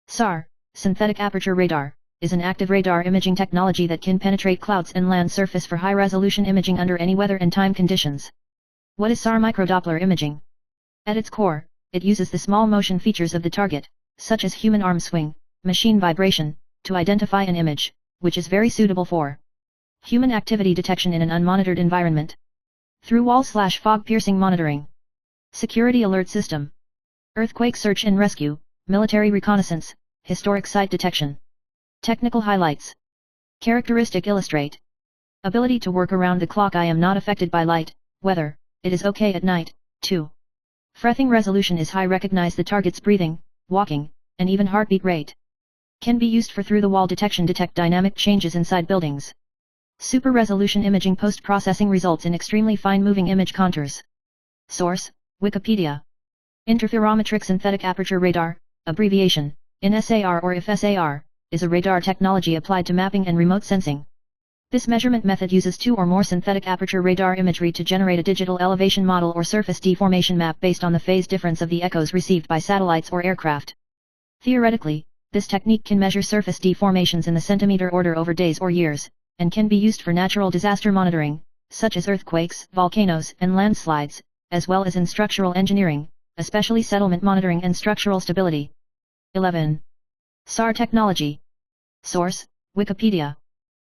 SAR, synthetic aperture radar, is an active radar imaging technology that can penetrate clouds and land surface for high-resolution imaging under any weather and time conditions. What is SAR microdoppler imaging? At its core, it uses the small motion features of the target, such as human arm swing, machine vibration, to identify an image, which is very suitable for human activity detection in an unmonitored environment. Through wall/fog piercing monitoring. Security alert system. Earthquake search and rescue, military reconnaissance, historic site detection. Technical highlights. Characteristic illustrate. Ability to work around the clock. I am not affected by light, weather, it is okay at night, too. Frething resolution is high. Recognize the target's breathing, walking, and even heartbeat rate. Can be used for through-the-wall detection. Detect dynamic changes inside buildings. Super resolution imaging. Post-processing results in extremely fine-moving image contours. Source, Wikipedia. Interferometric synthetic aperture radar, abbreviation, INSAR or IFSAR, is a radar technology applied to mapping and remote sensing. This measurement method uses two or more synthetic aperture radar imagery to generate a digital elevation model or surface deformation map based on the phase difference of the echoes received by satellites or aircraft. Theoretically, this technique can measure surface deformations in the centimeter order over days or years, and can be used for natural disaster monitoring, such as earthquakes, volcanoes, and landslides, as well as in structural engineering, especially settlement monitoring and structural stability. 11. SAR technology. Source, Wikipedia.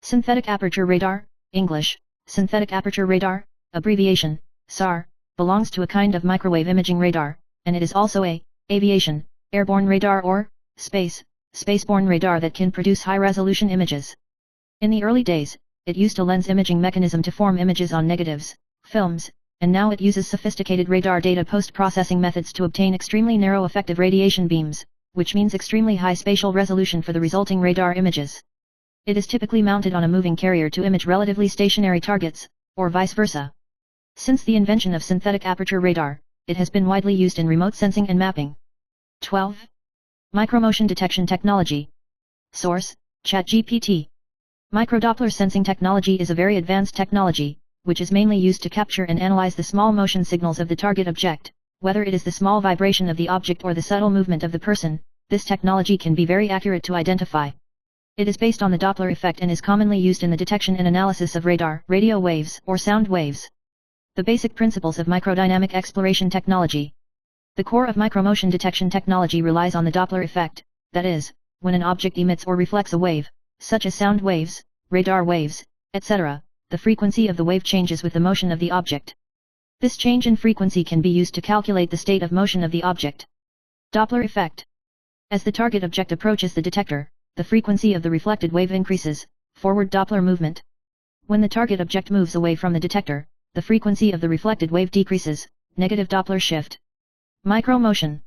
Synthetic aperture radar, English, synthetic aperture radar, abbreviation, SAR, belongs to a kind of microwave imaging radar, and it is also a aviation, airborne radar or spaceborne radar that can produce high-resolution images. In the early days, it used a lens imaging mechanism to form images on negatives, films, and now it uses sophisticated radar data post-processing methods to obtain extremely narrow effective radiation beams, which means extremely high spatial resolution for the resulting radar images. It is typically mounted on a moving carrier to image relatively stationary targets, or vice versa. Since the invention of synthetic aperture radar, it has been widely used in remote sensing and mapping. 12. Micromotion detection technology. Source, ChatGPT. Microdoppler sensing technology is a very advanced technology, which is mainly used to capture and analyze the small motion signals of the target object, whether it is the small vibration of the object or the subtle movement of the person. This technology can be very accurate to identify. It is based on the Doppler effect and is commonly used in the detection and analysis of radar, radio waves, or sound waves. The basic principles of microdynamic exploration technology. The core of micromotion detection technology relies on the Doppler effect, that is, when an object emits or reflects a wave, such as sound waves, radar waves, etc., the frequency of the wave changes with the motion of the object. This change in frequency can be used to calculate the state of motion of the object. Doppler effect. As the target object approaches the detector, the frequency of the reflected wave increases, forward Doppler movement. When the target object moves away from the detector, the frequency of the reflected wave decreases, negative Doppler shift. Micromotion.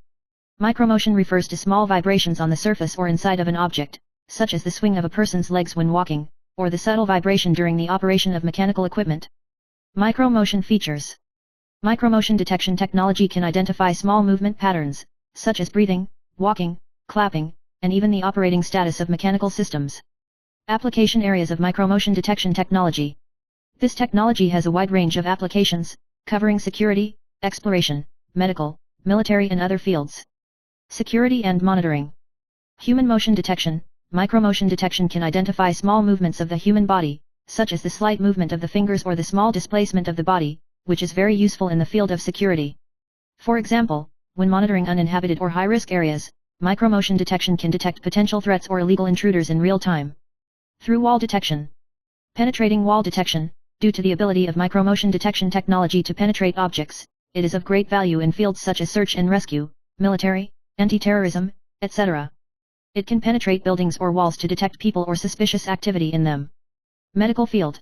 Micromotion refers to small vibrations on the surface or inside of an object, such as the swing of a person's legs when walking, or the subtle vibration during the operation of mechanical equipment. Micromotion features. Micromotion detection technology can identify small movement patterns, such as breathing, walking, clapping, and even the operating status of mechanical systems. Application areas of micromotion detection technology. This technology has a wide range of applications, covering security, exploration, medical, military and other fields. Security and monitoring. Human motion detection. Micromotion detection can identify small movements of the human body, such as the slight movement of the fingers or the small displacement of the body, which is very useful in the field of security. For example, when monitoring uninhabited or high-risk areas, micromotion detection can detect potential threats or illegal intruders in real time. Through wall detection. Penetrating wall detection. Due to the ability of micromotion detection technology to penetrate objects, it is of great value in fields such as search and rescue, military, anti-terrorism, etc. It can penetrate buildings or walls to detect people or suspicious activity in them. Medical field.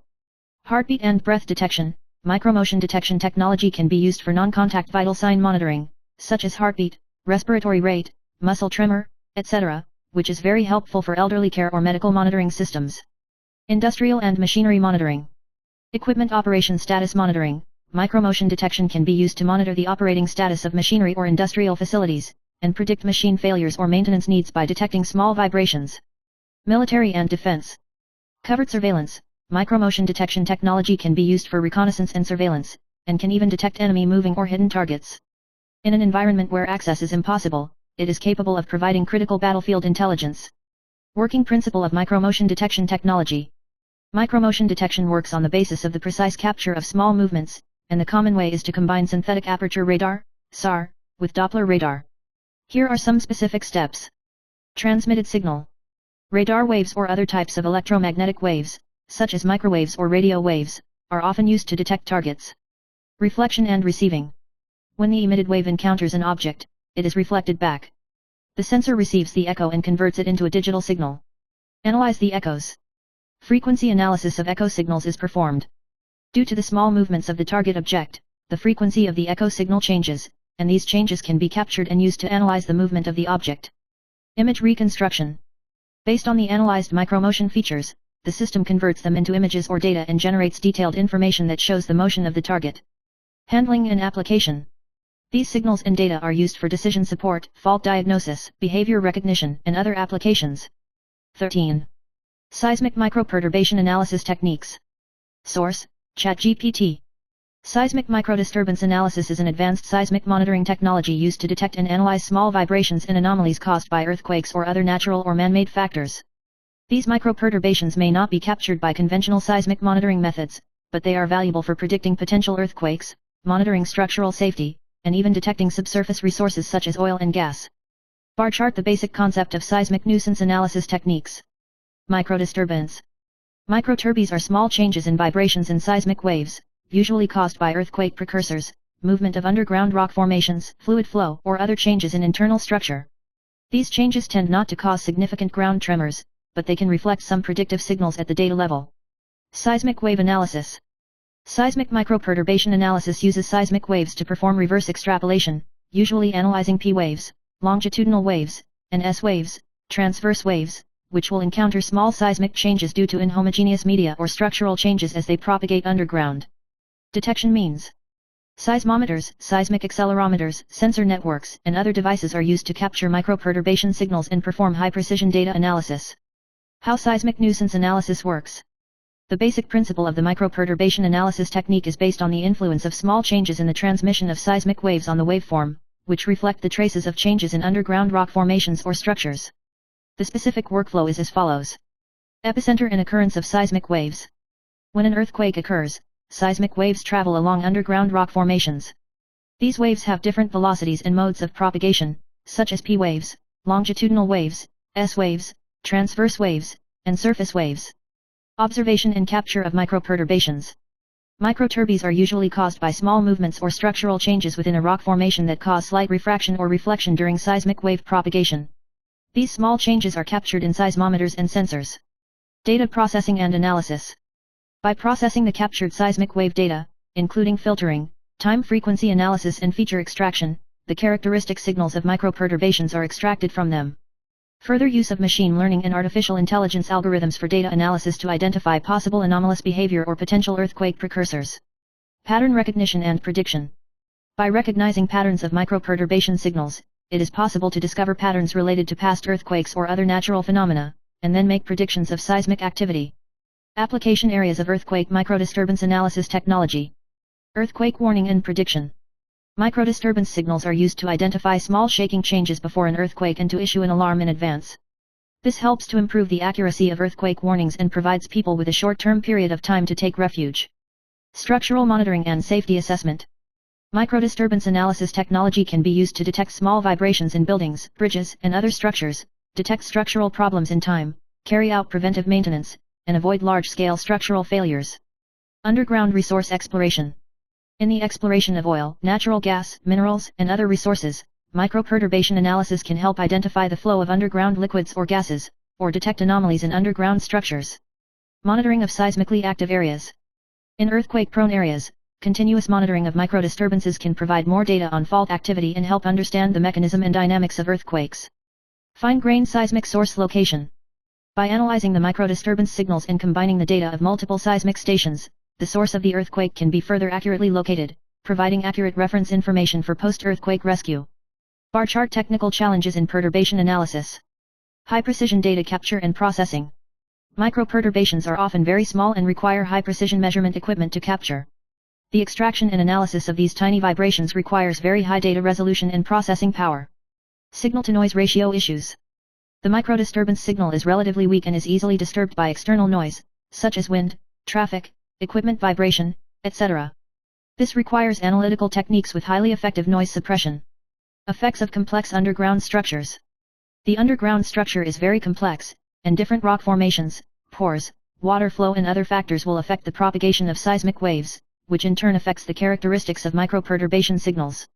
Heartbeat and breath detection. Micromotion detection technology can be used for non-contact vital sign monitoring, such as heartbeat, respiratory rate, muscle tremor, etc., which is very helpful for elderly care or medical monitoring systems. Industrial and machinery monitoring. Equipment operation status monitoring. Micromotion detection can be used to monitor the operating status of machinery or industrial facilities, and predict machine failures or maintenance needs by detecting small vibrations. Military and defense. Covert surveillance. Micromotion detection technology can be used for reconnaissance and surveillance, and can even detect enemy moving or hidden targets. In an environment where access is impossible, it is capable of providing critical battlefield intelligence. Working principle of micromotion detection technology. Micromotion detection works on the basis of the precise capture of small movements, and the common way is to combine synthetic aperture radar, SAR, with Doppler radar. Here are some specific steps. Transmitted signal. Radar waves or other types of electromagnetic waves, such as microwaves or radio waves, are often used to detect targets. Reflection and receiving. When the emitted wave encounters an object, it is reflected back. The sensor receives the echo and converts it into a digital signal. Analyze the echoes. Frequency analysis of echo signals is performed. Due to the small movements of the target object, the frequency of the echo signal changes, and these changes can be captured and used to analyze the movement of the object. Image reconstruction. Based on the analyzed micromotion features, the system converts them into images or data and generates detailed information that shows the motion of the target. Handling and application. These signals and data are used for decision support, fault diagnosis, behavior recognition, and other applications. 13. Seismic microperturbation analysis techniques. Source: ChatGPT. Seismic microdisturbance analysis is an advanced seismic monitoring technology used to detect and analyze small vibrations and anomalies caused by earthquakes or other natural or man-made factors. These microperturbations may not be captured by conventional seismic monitoring methods, but they are valuable for predicting potential earthquakes, monitoring structural safety, and even detecting subsurface resources such as oil and gas. Bar chart: the basic concept of seismic nuisance analysis techniques. Microdisturbance. Microturbies are small changes in vibrations in seismic waves, usually caused by earthquake precursors, movement of underground rock formations, fluid flow, or other changes in internal structure. These changes tend not to cause significant ground tremors, but they can reflect some predictive signals at the data level. Seismic wave analysis. Seismic microperturbation analysis uses seismic waves to perform reverse extrapolation, usually analyzing P waves, longitudinal waves, and S waves, transverse waves, which will encounter small seismic changes due to inhomogeneous media or structural changes as they propagate underground. Detection means. Seismometers, seismic accelerometers, sensor networks, and other devices are used to capture microperturbation signals and perform high-precision data analysis. How seismic nuisance analysis works. The basic principle of the microperturbation analysis technique is based on the influence of small changes in the transmission of seismic waves on the waveform, which reflect the traces of changes in underground rock formations or structures. The specific workflow is as follows. Epicenter and occurrence of seismic waves. When an earthquake occurs, seismic waves travel along underground rock formations. These waves have different velocities and modes of propagation, such as P waves, longitudinal waves, S waves, transverse waves, and surface waves. Observation and capture of microperturbations. Microturbies are usually caused by small movements or structural changes within a rock formation that cause slight refraction or reflection during seismic wave propagation. These small changes are captured in seismometers and sensors. Data processing and analysis. By processing the captured seismic wave data, including filtering, time frequency analysis and feature extraction, the characteristic signals of microperturbations are extracted from them. Further use of machine learning and artificial intelligence algorithms for data analysis to identify possible anomalous behavior or potential earthquake precursors. Pattern recognition and prediction. By recognizing patterns of microperturbation signals, it is possible to discover patterns related to past earthquakes or other natural phenomena, and then make predictions of seismic activity. Application areas of earthquake microdisturbance analysis technology. Earthquake warning and prediction. Microdisturbance signals are used to identify small shaking changes before an earthquake and to issue an alarm in advance. This helps to improve the accuracy of earthquake warnings and provides people with a short-term period of time to take refuge. Structural monitoring and safety assessment. Microdisturbance analysis technology can be used to detect small vibrations in buildings, bridges, and other structures, detect structural problems in time, carry out preventive maintenance, and avoid large-scale structural failures. Underground resource exploration. In the exploration of oil, natural gas, minerals, and other resources, microperturbation analysis can help identify the flow of underground liquids or gases, or detect anomalies in underground structures. Monitoring of seismically active areas. In earthquake-prone areas, continuous monitoring of microdisturbances can provide more data on fault activity and help understand the mechanism and dynamics of earthquakes. Fine-grained seismic source location. By analyzing the microdisturbance signals and combining the data of multiple seismic stations, the source of the earthquake can be further accurately located, providing accurate reference information for post-earthquake rescue. Bar chart: technical challenges in perturbation analysis. High-precision data capture and processing. Microperturbations are often very small and require high-precision measurement equipment to capture. The extraction and analysis of these tiny vibrations requires very high data resolution and processing power. Signal-to-noise ratio issues. The microdisturbance signal is relatively weak and is easily disturbed by external noise, such as wind, traffic, equipment vibration, etc. This requires analytical techniques with highly effective noise suppression. Effects of complex underground structures. The underground structure is very complex, and different rock formations, pores, water flow and other factors will affect the propagation of seismic waves, which in turn affects the characteristics of microperturbation signals.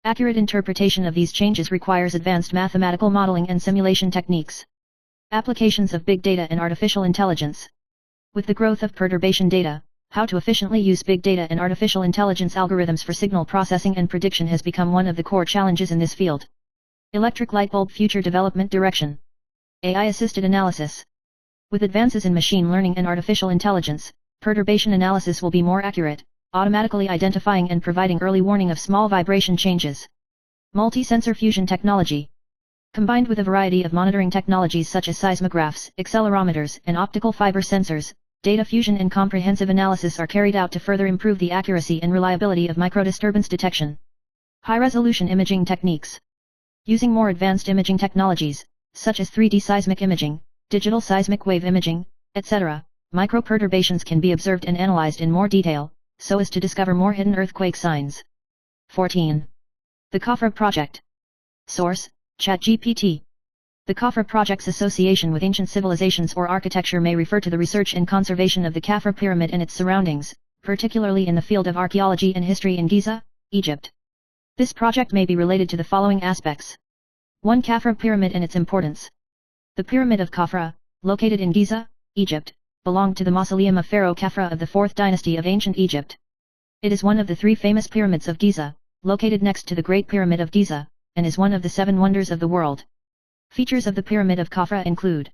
Accurate interpretation of these changes requires advanced mathematical modeling and simulation techniques. Applications of big data and artificial intelligence. With the growth of perturbation data, how to efficiently use big data and artificial intelligence algorithms for signal processing and prediction has become one of the core challenges in this field. Electric light bulb future development direction. AI-assisted analysis. With advances in machine learning and artificial intelligence, perturbation analysis will be more accurate, automatically identifying and providing early warning of small vibration changes. Multi-sensor fusion technology. Combined with a variety of monitoring technologies such as seismographs, accelerometers, and optical fiber sensors, data fusion and comprehensive analysis are carried out to further improve the accuracy and reliability of microdisturbance detection. High-resolution imaging techniques. Using more advanced imaging technologies, such as 3D seismic imaging, digital seismic wave imaging, etc., microperturbations can be observed and analyzed in more detail, so as to discover more hidden earthquake signs. 14. The Khafra Project. Source: ChatGPT. The Khafra Project's association with ancient civilizations or architecture may refer to the research and conservation of the Khafra Pyramid and its surroundings, particularly in the field of archaeology and history in Giza, Egypt. This project may be related to the following aspects. 1. Khafra Pyramid and its importance. The Pyramid of Khafra, located in Giza, Egypt, belonged to the mausoleum of Pharaoh Khafra of the 4th dynasty of ancient Egypt. It is one of the 3 famous pyramids of Giza, located next to the Great Pyramid of Giza, and is one of the 7 wonders of the world. Features of the Pyramid of Khafra include: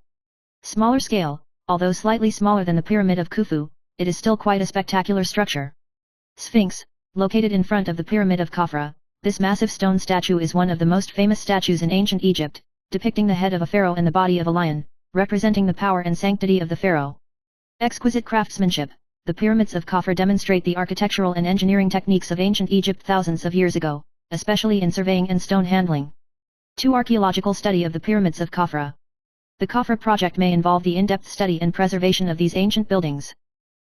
smaller scale, although slightly smaller than the Pyramid of Khufu, it is still quite a spectacular structure. Sphinx, located in front of the Pyramid of Khafra, this massive stone statue is one of the most famous statues in ancient Egypt, depicting the head of a pharaoh and the body of a lion, representing the power and sanctity of the pharaoh. Exquisite craftsmanship. The pyramids of Khafra demonstrate the architectural and engineering techniques of ancient Egypt thousands of years ago, especially in surveying and stone handling. 2. Archaeological study of the pyramids of Khafra. The Khafra project may involve the in-depth study and preservation of these ancient buildings.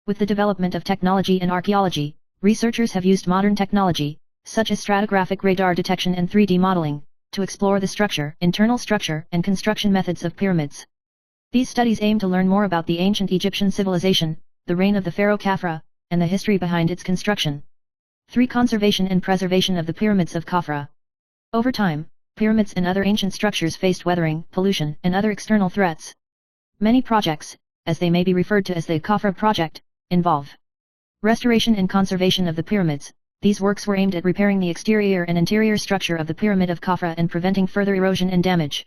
With the development of technology and archaeology, researchers have used modern technology, such as stratigraphic radar detection and 3D modeling, to explore the structure, internal structure, and construction methods of pyramids. These studies aim to learn more about the ancient Egyptian civilization, the reign of the pharaoh Khafra, and the history behind its construction. 3. Conservation and preservation of the pyramids of Khafra. Over time, pyramids and other ancient structures faced weathering, pollution, and other external threats. Many projects, as they may be referred to as the Khafra project, involve restoration and conservation of the pyramids. These works were aimed at repairing the exterior and interior structure of the Pyramid of Khafra and preventing further erosion and damage.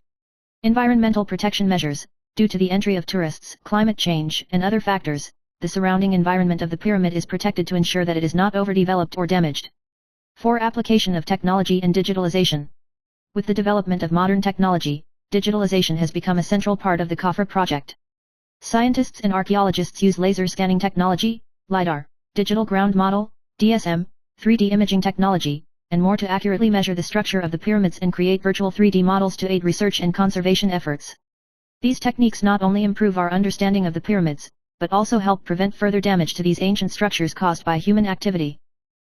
Environmental protection measures. Due to the entry of tourists, climate change, and other factors, the surrounding environment of the pyramid is protected to ensure that it is not overdeveloped or damaged. 4. Application of technology and digitalization. With the development of modern technology, digitalization has become a central part of the Khafra project. Scientists and archaeologists use laser scanning technology, LiDAR, digital ground model, DSM, 3D imaging technology, and more to accurately measure the structure of the pyramids and create virtual 3D models to aid research and conservation efforts. These techniques not only improve our understanding of the pyramids, but also help prevent further damage to these ancient structures caused by human activity.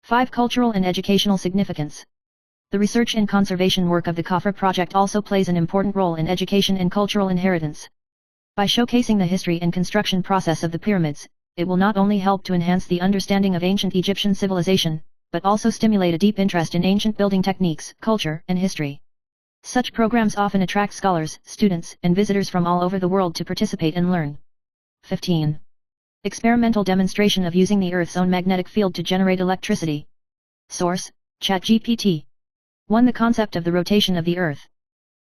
5. Cultural and educational significance. The research and conservation work of the Khafra project also plays an important role in education and cultural inheritance. By showcasing the history and construction process of the pyramids, it will not only help to enhance the understanding of ancient Egyptian civilization, but also stimulate a deep interest in ancient building techniques, culture, and history. Such programs often attract scholars, students, and visitors from all over the world to participate and learn. 15. Experimental demonstration of using the Earth's own magnetic field to generate electricity. Source: ChatGPT. 1. The concept of the rotation of the Earth.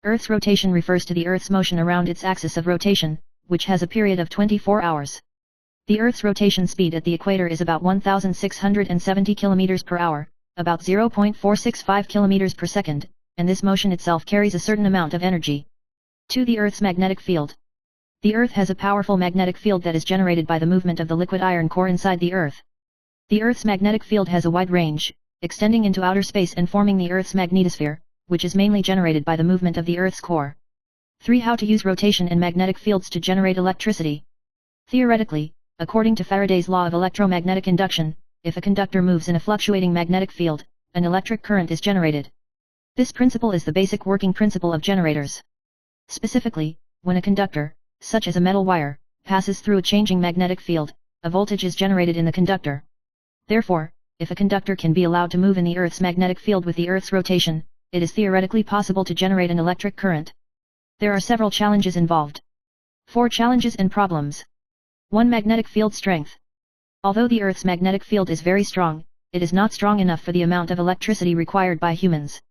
Earth's rotation refers to the Earth's motion around its axis of rotation, which has a period of 24 hours. The Earth's rotation speed at the equator is about 1,670 km per hour, about 0.465 km per second, and this motion itself carries a certain amount of energy. 2. The Earth's magnetic field. The Earth has a powerful magnetic field that is generated by the movement of the liquid iron core inside the Earth. The Earth's magnetic field has a wide range, extending into outer space and forming the Earth's magnetosphere, which is mainly generated by the movement of the Earth's core. 3. How to use rotation and magnetic fields to generate electricity. Theoretically, according to Faraday's law of electromagnetic induction, if a conductor moves in a fluctuating magnetic field, an electric current is generated. This principle is the basic working principle of generators. Specifically, when a conductor, such as a metal wire, passes through a changing magnetic field, a voltage is generated in the conductor. Therefore, if a conductor can be allowed to move in the Earth's magnetic field with the Earth's rotation, it is theoretically possible to generate an electric current. There are several challenges involved. 4 challenges and problems. 1. Magnetic field strength. Although the Earth's magnetic field is very strong, it is not strong enough for the amount of electricity required by humans.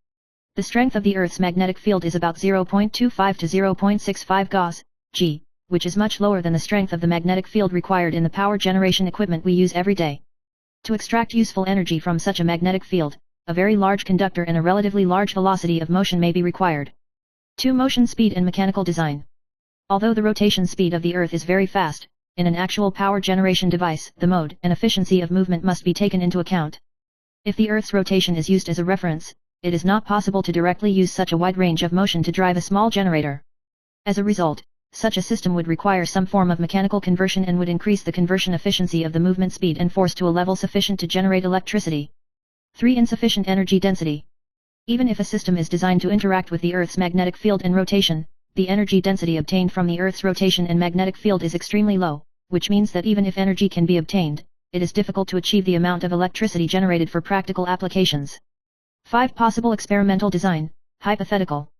The strength of the Earth's magnetic field is about 0.25 to 0.65 Gauss, G, which is much lower than the strength of the magnetic field required in the power generation equipment we use every day. To extract useful energy from such a magnetic field, a very large conductor and a relatively large velocity of motion may be required. 2. Motion speed and mechanical design. Although the rotation speed of the Earth is very fast, in an actual power generation device, the mode and efficiency of movement must be taken into account. If the Earth's rotation is used as a reference, it is not possible to directly use such a wide range of motion to drive a small generator. As a result, such a system would require some form of mechanical conversion and would increase the conversion efficiency of the movement speed and force to a level sufficient to generate electricity. 3. Insufficient energy density. Even if a system is designed to interact with the Earth's magnetic field and rotation, the energy density obtained from the Earth's rotation and magnetic field is extremely low, which means that even if energy can be obtained, it is difficult to achieve the amount of electricity generated for practical applications. 5. Possible experimental design, hypothetical.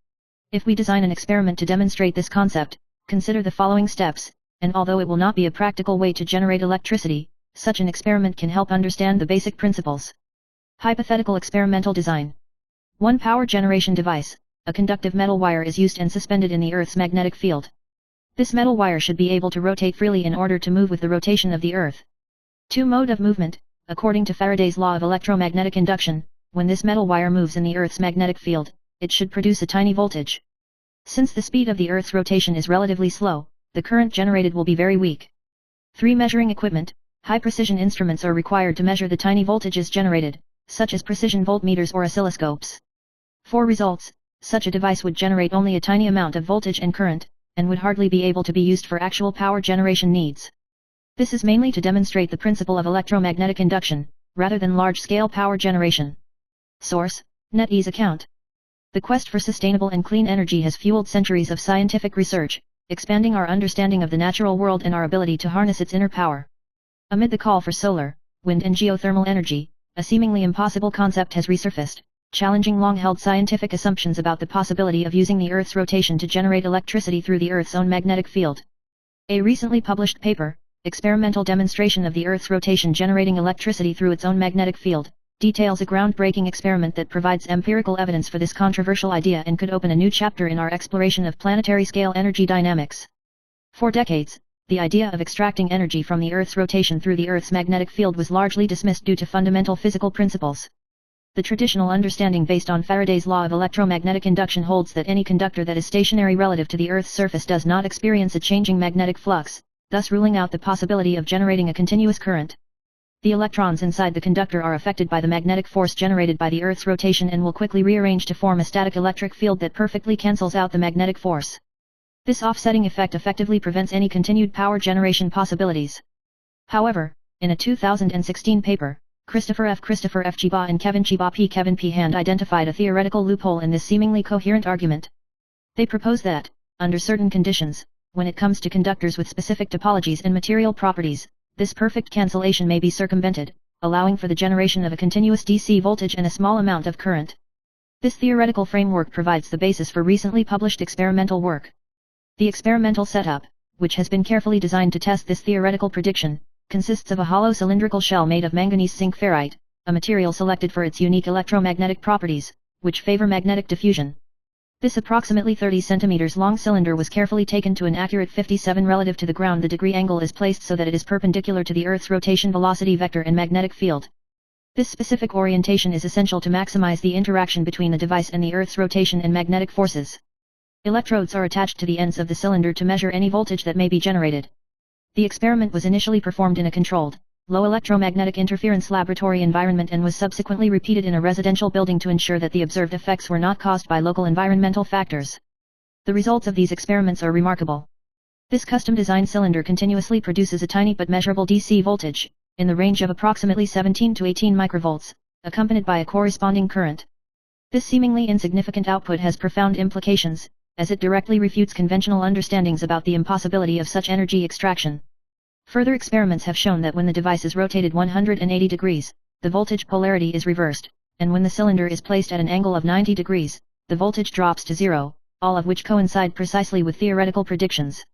If we design an experiment to demonstrate this concept, consider the following steps, and although it will not be a practical way to generate electricity, such an experiment can help understand the basic principles. Hypothetical experimental design. 1. Power generation device. A conductive metal wire is used and suspended in the Earth's magnetic field. This metal wire should be able to rotate freely in order to move with the rotation of the Earth. 2. Mode of movement. According to Faraday's law of electromagnetic induction, when this metal wire moves in the Earth's magnetic field, it should produce a tiny voltage. Since the speed of the Earth's rotation is relatively slow, the current generated will be very weak. 3. Measuring equipment. High-precision instruments are required to measure the tiny voltages generated, such as precision voltmeters or oscilloscopes. 4. Results. Such a device would generate only a tiny amount of voltage and current, and would hardly be able to be used for actual power generation needs. This is mainly to demonstrate the principle of electromagnetic induction, rather than large-scale power generation. Source: NetEase account. The quest for sustainable and clean energy has fueled centuries of scientific research, expanding our understanding of the natural world and our ability to harness its inner power. Amid the call for solar, wind and geothermal energy, a seemingly impossible concept has resurfaced, challenging long-held scientific assumptions about the possibility of using the Earth's rotation to generate electricity through the Earth's own magnetic field. A recently published paper, Experimental Demonstration of the Earth's Rotation Generating Electricity Through Its Own Magnetic Field, details a groundbreaking experiment that provides empirical evidence for this controversial idea and could open a new chapter in our exploration of planetary-scale energy dynamics. For decades, the idea of extracting energy from the Earth's rotation through the Earth's magnetic field was largely dismissed due to fundamental physical principles. The traditional understanding based on Faraday's law of electromagnetic induction holds that any conductor that is stationary relative to the Earth's surface does not experience a changing magnetic flux, thus ruling out the possibility of generating a continuous current. The electrons inside the conductor are affected by the magnetic force generated by the Earth's rotation and will quickly rearrange to form a static electric field that perfectly cancels out the magnetic force. This offsetting effect effectively prevents any continued power generation possibilities. However, in a 2016 paper, Christopher F. Chiba and Kevin P. Hand identified a theoretical loophole in this seemingly coherent argument. They propose that, under certain conditions, when it comes to conductors with specific topologies and material properties, this perfect cancellation may be circumvented, allowing for the generation of a continuous DC voltage and a small amount of current. This theoretical framework provides the basis for recently published experimental work. The experimental setup, which has been carefully designed to test this theoretical prediction, consists of a hollow cylindrical shell made of manganese zinc ferrite, a material selected for its unique electromagnetic properties, which favor magnetic diffusion. This approximately 30 cm long cylinder was carefully taken to an accurate 57 relative to the ground. The degree angle is placed so that it is perpendicular to the Earth's rotation velocity vector and magnetic field. This specific orientation is essential to maximize the interaction between the device and the Earth's rotation and magnetic forces. Electrodes are attached to the ends of the cylinder to measure any voltage that may be generated. The experiment was initially performed in a controlled, low electromagnetic interference laboratory environment and was subsequently repeated in a residential building to ensure that the observed effects were not caused by local environmental factors. The results of these experiments are remarkable. This custom-designed cylinder continuously produces a tiny but measurable DC voltage, in the range of approximately 17 to 18 microvolts, accompanied by a corresponding current. This seemingly insignificant output has profound implications, as it directly refutes conventional understandings about the impossibility of such energy extraction. Further experiments have shown that when the device is rotated 180 degrees, the voltage polarity is reversed, and when the cylinder is placed at an angle of 90 degrees, the voltage drops to zero, all of which coincide precisely with theoretical predictions.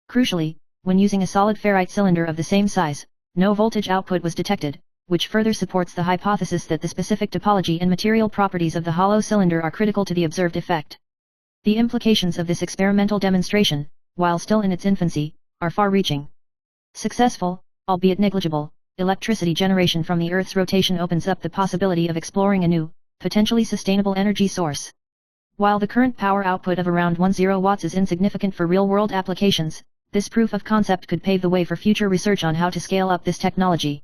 Crucially, when using a solid ferrite cylinder of the same size, no voltage output was detected, which further supports the hypothesis that the specific topology and material properties of the hollow cylinder are critical to the observed effect. The implications of this experimental demonstration, while still in its infancy, are far-reaching. Successful, albeit negligible, electricity generation from the Earth's rotation opens up the possibility of exploring a new, potentially sustainable energy source. While the current power output of around 10 watts is insignificant for real-world applications, this proof of concept could pave the way for future research on how to scale up this technology.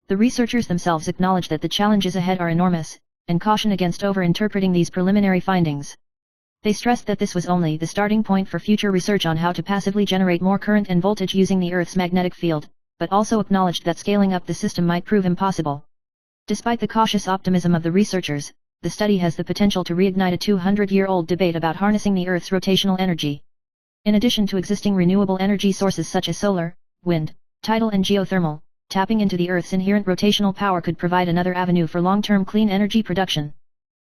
The researchers themselves acknowledge that the challenges ahead are enormous, and caution against over-interpreting these preliminary findings. They stressed that this was only the starting point for future research on how to passively generate more current and voltage using the Earth's magnetic field, but also acknowledged that scaling up the system might prove impossible. Despite the cautious optimism of the researchers, the study has the potential to reignite a 200-year-old debate about harnessing the Earth's rotational energy. In addition to existing renewable energy sources such as solar, wind, tidal and geothermal, tapping into the Earth's inherent rotational power could provide another avenue for long-term clean energy production.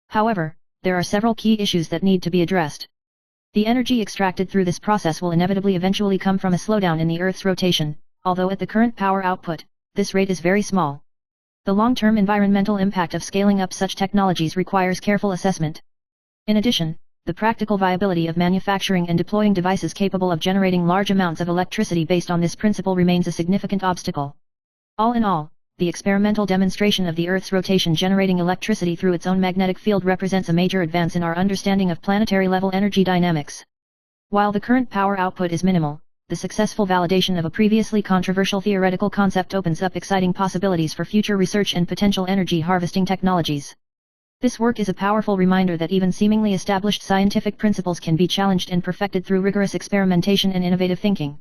However, there are several key issues that need to be addressed. The energy extracted through this process will inevitably eventually come from a slowdown in the Earth's rotation, although at the current power output, this rate is very small. The long-term environmental impact of scaling up such technologies requires careful assessment. In addition, the practical viability of manufacturing and deploying devices capable of generating large amounts of electricity based on this principle remains a significant obstacle. All in all, the experimental demonstration of the Earth's rotation generating electricity through its own magnetic field represents a major advance in our understanding of planetary-level energy dynamics. While the current power output is minimal, the successful validation of a previously controversial theoretical concept opens up exciting possibilities for future research and potential energy harvesting technologies. This work is a powerful reminder that even seemingly established scientific principles can be challenged and perfected through rigorous experimentation and innovative thinking.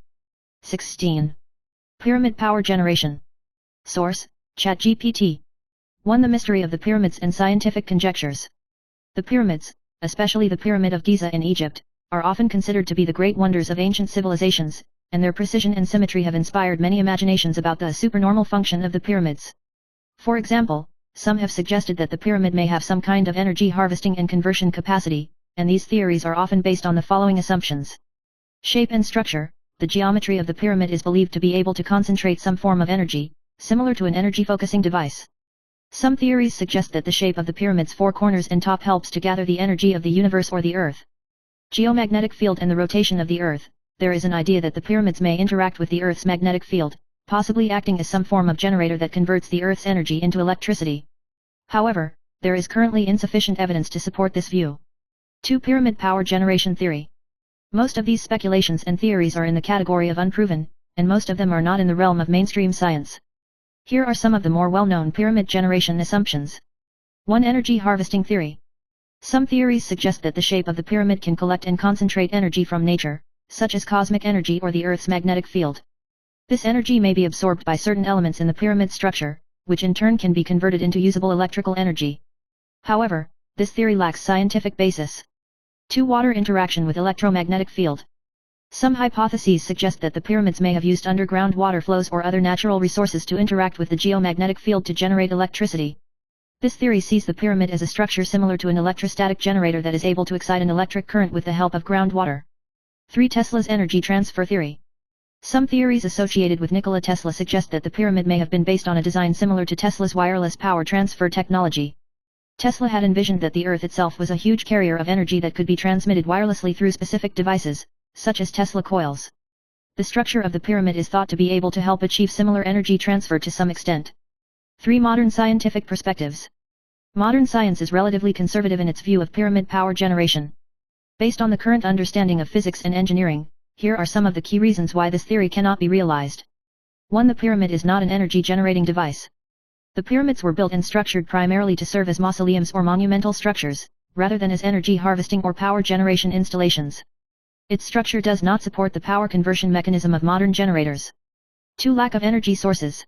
16. Pyramid power generation. Source: ChatGPT. 1. The mystery of the pyramids and scientific conjectures. The pyramids, especially the Pyramid of Giza in Egypt, are often considered to be the great wonders of ancient civilizations, and their precision and symmetry have inspired many imaginations about the supernormal function of the pyramids. For example, some have suggested that the pyramid may have some kind of energy harvesting and conversion capacity, and these theories are often based on the following assumptions. Shape and structure. The geometry of the pyramid is believed to be able to concentrate some form of energy, similar to an energy-focusing device. Some theories suggest that the shape of the pyramid's four corners and top helps to gather the energy of the universe or the Earth. Geomagnetic field and the rotation of the Earth. There is an idea that the pyramids may interact with the Earth's magnetic field, possibly acting as some form of generator that converts the Earth's energy into electricity. However, there is currently insufficient evidence to support this view. 2. Pyramid power generation theory. Most of these speculations and theories are in the category of unproven, and most of them are not in the realm of mainstream science. Here are some of the more well-known pyramid generation assumptions. 1. Energy harvesting theory. Some theories suggest that the shape of the pyramid can collect and concentrate energy from nature, such as cosmic energy or the Earth's magnetic field. This energy may be absorbed by certain elements in the pyramid structure, which in turn can be converted into usable electrical energy. However, this theory lacks scientific basis. 2. Water interaction with electromagnetic field. Some hypotheses suggest that the pyramids may have used underground water flows or other natural resources to interact with the geomagnetic field to generate electricity. This theory sees the pyramid as a structure similar to an electrostatic generator that is able to excite an electric current with the help of groundwater. 3. Tesla's energy transfer theory. Some theories associated with Nikola Tesla suggest that the pyramid may have been based on a design similar to Tesla's wireless power transfer technology. Tesla had envisioned that the Earth itself was a huge carrier of energy that could be transmitted wirelessly through specific devices, such as Tesla coils. The structure of the pyramid is thought to be able to help achieve similar energy transfer to some extent. 3. Modern scientific perspectives. Modern science is relatively conservative in its view of pyramid power generation. Based on the current understanding of physics and engineering, here are some of the key reasons why this theory cannot be realized. 1. The pyramid is not an energy-generating device. The pyramids were built and structured primarily to serve as mausoleums or monumental structures, rather than as energy harvesting or power generation installations. Its structure does not support the power conversion mechanism of modern generators. 2. Lack of energy sources.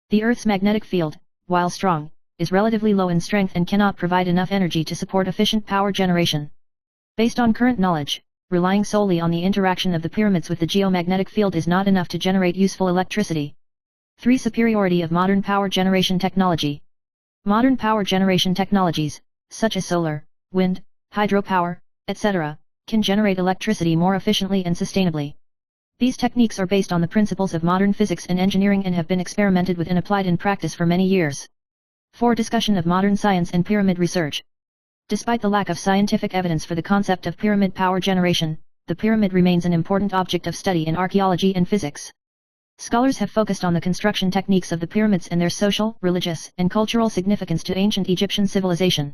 The Earth's magnetic field, while strong, is relatively low in strength and cannot provide enough energy to support efficient power generation. Based on current knowledge, relying solely on the interaction of the pyramids with the geomagnetic field is not enough to generate useful electricity. 3. Superiority of modern power generation technology. Modern power generation technologies, such as solar, wind, hydropower, etc., can generate electricity more efficiently and sustainably. These techniques are based on the principles of modern physics and engineering and have been experimented with and applied in practice for many years. 4. Discussion of modern science and pyramid research. Despite the lack of scientific evidence for the concept of pyramid power generation, the pyramid remains an important object of study in archaeology and physics. Scholars have focused on the construction techniques of the pyramids and their social, religious, and cultural significance to ancient Egyptian civilization.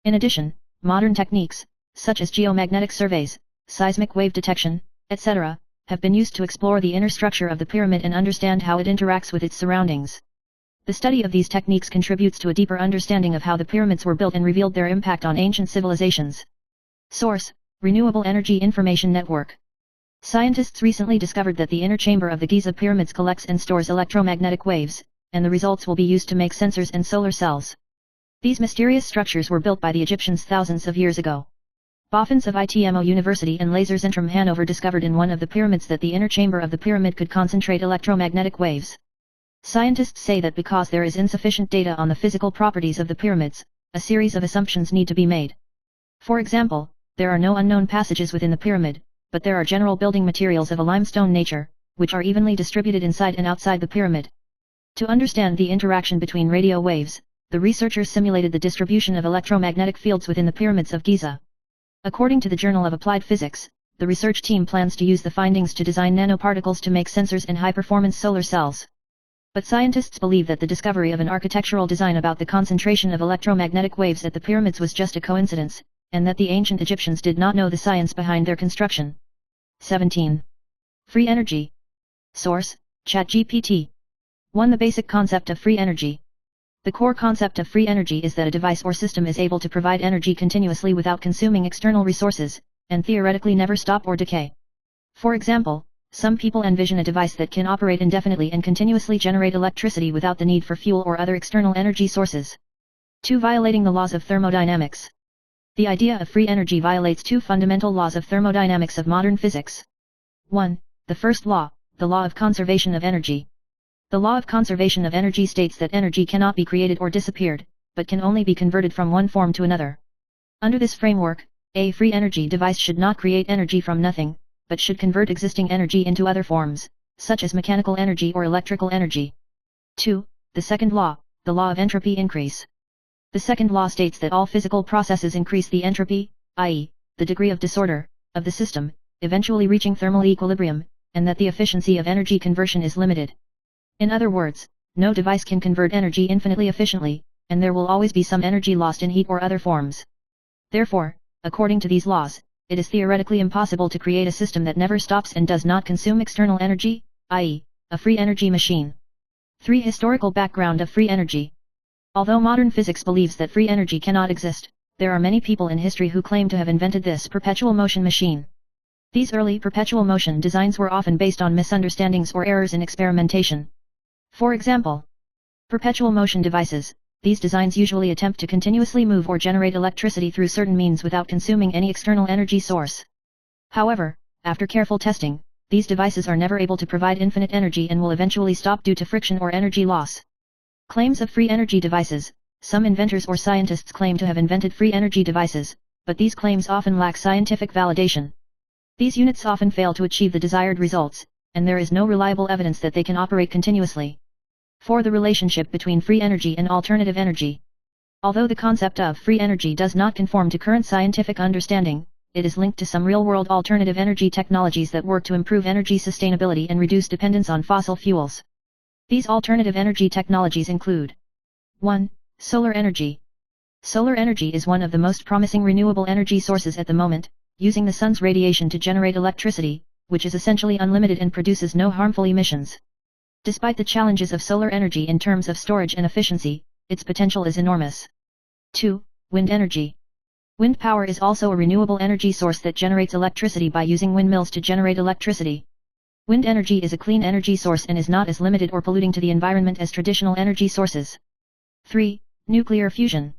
In addition, modern techniques, such as geomagnetic surveys, seismic wave detection, etc., have been used to explore the inner structure of the pyramid and understand how it interacts with its surroundings. The study of these techniques contributes to a deeper understanding of how the pyramids were built and revealed their impact on ancient civilizations. Source: Renewable Energy Information Network. Scientists recently discovered that the inner chamber of the Giza pyramids collects and stores electromagnetic waves, and the results will be used to make sensors and solar cells. These mysterious structures were built by the Egyptians thousands of years ago. Boffins of ITMO University and Laserzentrum Hanover discovered in one of the pyramids that the inner chamber of the pyramid could concentrate electromagnetic waves. Scientists say that because there is insufficient data on the physical properties of the pyramids, a series of assumptions need to be made. For example, there are no unknown passages within the pyramid, but there are general building materials of a limestone nature, which are evenly distributed inside and outside the pyramid. To understand the interaction between radio waves, the researchers simulated the distribution of electromagnetic fields within the pyramids of Giza. According to the Journal of Applied Physics, the research team plans to use the findings to design nanoparticles to make sensors and high-performance solar cells. But scientists believe that the discovery of an architectural design about the concentration of electromagnetic waves at the pyramids was just a coincidence, and that the ancient Egyptians did not know the science behind their construction. 17. Free energy. Source: ChatGPT. 1. The basic concept of free energy. The core concept of free energy is that a device or system is able to provide energy continuously without consuming external resources, and theoretically never stop or decay. For example, some people envision a device that can operate indefinitely and continuously generate electricity without the need for fuel or other external energy sources. 2. Violating the laws of thermodynamics. The idea of free energy violates two fundamental laws of thermodynamics of modern physics. 1. The first law, the law of conservation of energy. The law of conservation of energy states that energy cannot be created or disappeared, but can only be converted from one form to another. Under this framework, a free energy device should not create energy from nothing, but should convert existing energy into other forms, such as mechanical energy or electrical energy. 2. The second law, the law of entropy increase. The second law states that all physical processes increase the entropy, i.e., the degree of disorder, of the system, eventually reaching thermal equilibrium, and that the efficiency of energy conversion is limited. In other words, no device can convert energy infinitely efficiently, and there will always be some energy lost in heat or other forms. Therefore, according to these laws, it is theoretically impossible to create a system that never stops and does not consume external energy, i.e., a free energy machine. 3. Historical background of free energy. Although modern physics believes that free energy cannot exist, there are many people in history who claim to have invented this perpetual motion machine. These early perpetual motion designs were often based on misunderstandings or errors in experimentation. For example, perpetual motion devices, these designs usually attempt to continuously move or generate electricity through certain means without consuming any external energy source. However, after careful testing, these devices are never able to provide infinite energy and will eventually stop due to friction or energy loss. Claims of free energy devices. Some inventors or scientists claim to have invented free energy devices, but these claims often lack scientific validation. These units often fail to achieve the desired results, and there is no reliable evidence that they can operate continuously. 4. The relationship between free energy and alternative energy. Although the concept of free energy does not conform to current scientific understanding, it is linked to some real-world alternative energy technologies that work to improve energy sustainability and reduce dependence on fossil fuels. These alternative energy technologies include: 1. Solar energy. Solar energy is one of the most promising renewable energy sources at the moment, using the sun's radiation to generate electricity, which is essentially unlimited and produces no harmful emissions. Despite the challenges of solar energy in terms of storage and efficiency, its potential is enormous. 2. Wind energy. Wind power is also a renewable energy source that generates electricity by using windmills to generate electricity. Wind energy is a clean energy source and is not as limited or polluting to the environment as traditional energy sources. 3. Nuclear fusion.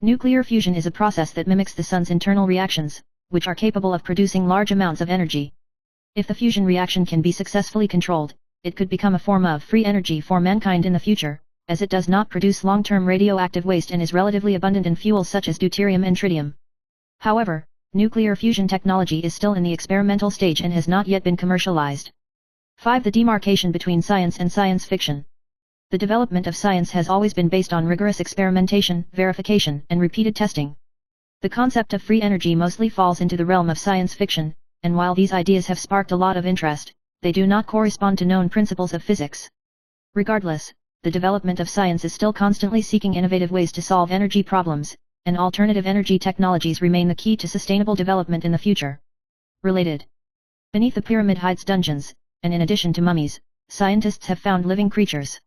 Nuclear fusion is a process that mimics the sun's internal reactions, which are capable of producing large amounts of energy. If the fusion reaction can be successfully controlled, it could become a form of free energy for mankind in the future, as it does not produce long-term radioactive waste and is relatively abundant in fuels such as deuterium and tritium. However, nuclear fusion technology is still in the experimental stage and has not yet been commercialized. 5. The demarcation between science and science fiction. The development of science has always been based on rigorous experimentation, verification, and repeated testing. The concept of free energy mostly falls into the realm of science fiction, and while these ideas have sparked a lot of interest, they do not correspond to known principles of physics. Regardless, the development of science is still constantly seeking innovative ways to solve energy problems, and alternative energy technologies remain the key to sustainable development in the future. Related. Beneath the pyramid hides dungeons, and in addition to mummies, scientists have found living creatures.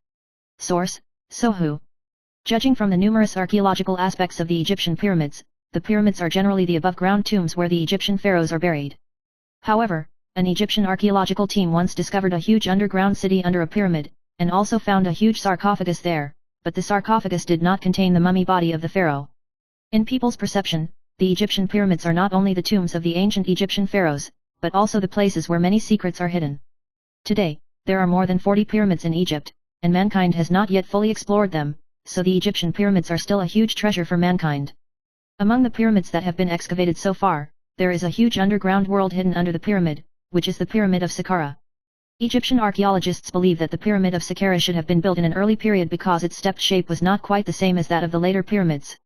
Source: Sohu. Judging from the numerous archaeological aspects of the Egyptian pyramids, the pyramids are generally the above-ground tombs where the Egyptian pharaohs are buried. However, an Egyptian archaeological team once discovered a huge underground city under a pyramid, and also found a huge sarcophagus there, but the sarcophagus did not contain the mummy body of the pharaoh. In people's perception, the Egyptian pyramids are not only the tombs of the ancient Egyptian pharaohs, but also the places where many secrets are hidden. Today, there are more than 40 pyramids in Egypt, and mankind has not yet fully explored them, so the Egyptian pyramids are still a huge treasure for mankind. Among the pyramids that have been excavated so far, there is a huge underground world hidden under the pyramid, which is the Pyramid of Saqqara. Egyptian archaeologists believe that the Pyramid of Saqqara should have been built in an early period because its stepped shape was not quite the same as that of the later pyramids.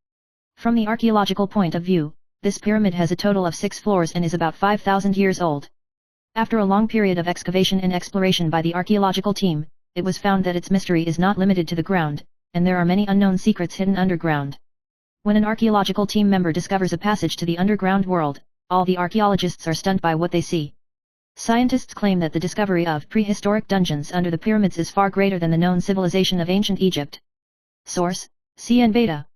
From the archaeological point of view, this pyramid has a total of 6 floors and is about 5,000 years old. After a long period of excavation and exploration by the archaeological team, it was found that its mystery is not limited to the ground, and there are many unknown secrets hidden underground. When an archaeological team member discovers a passage to the underground world, all the archaeologists are stunned by what they see. Scientists claim that the discovery of prehistoric dungeons under the pyramids is far greater than the known civilization of ancient Egypt. Source: CN Beta.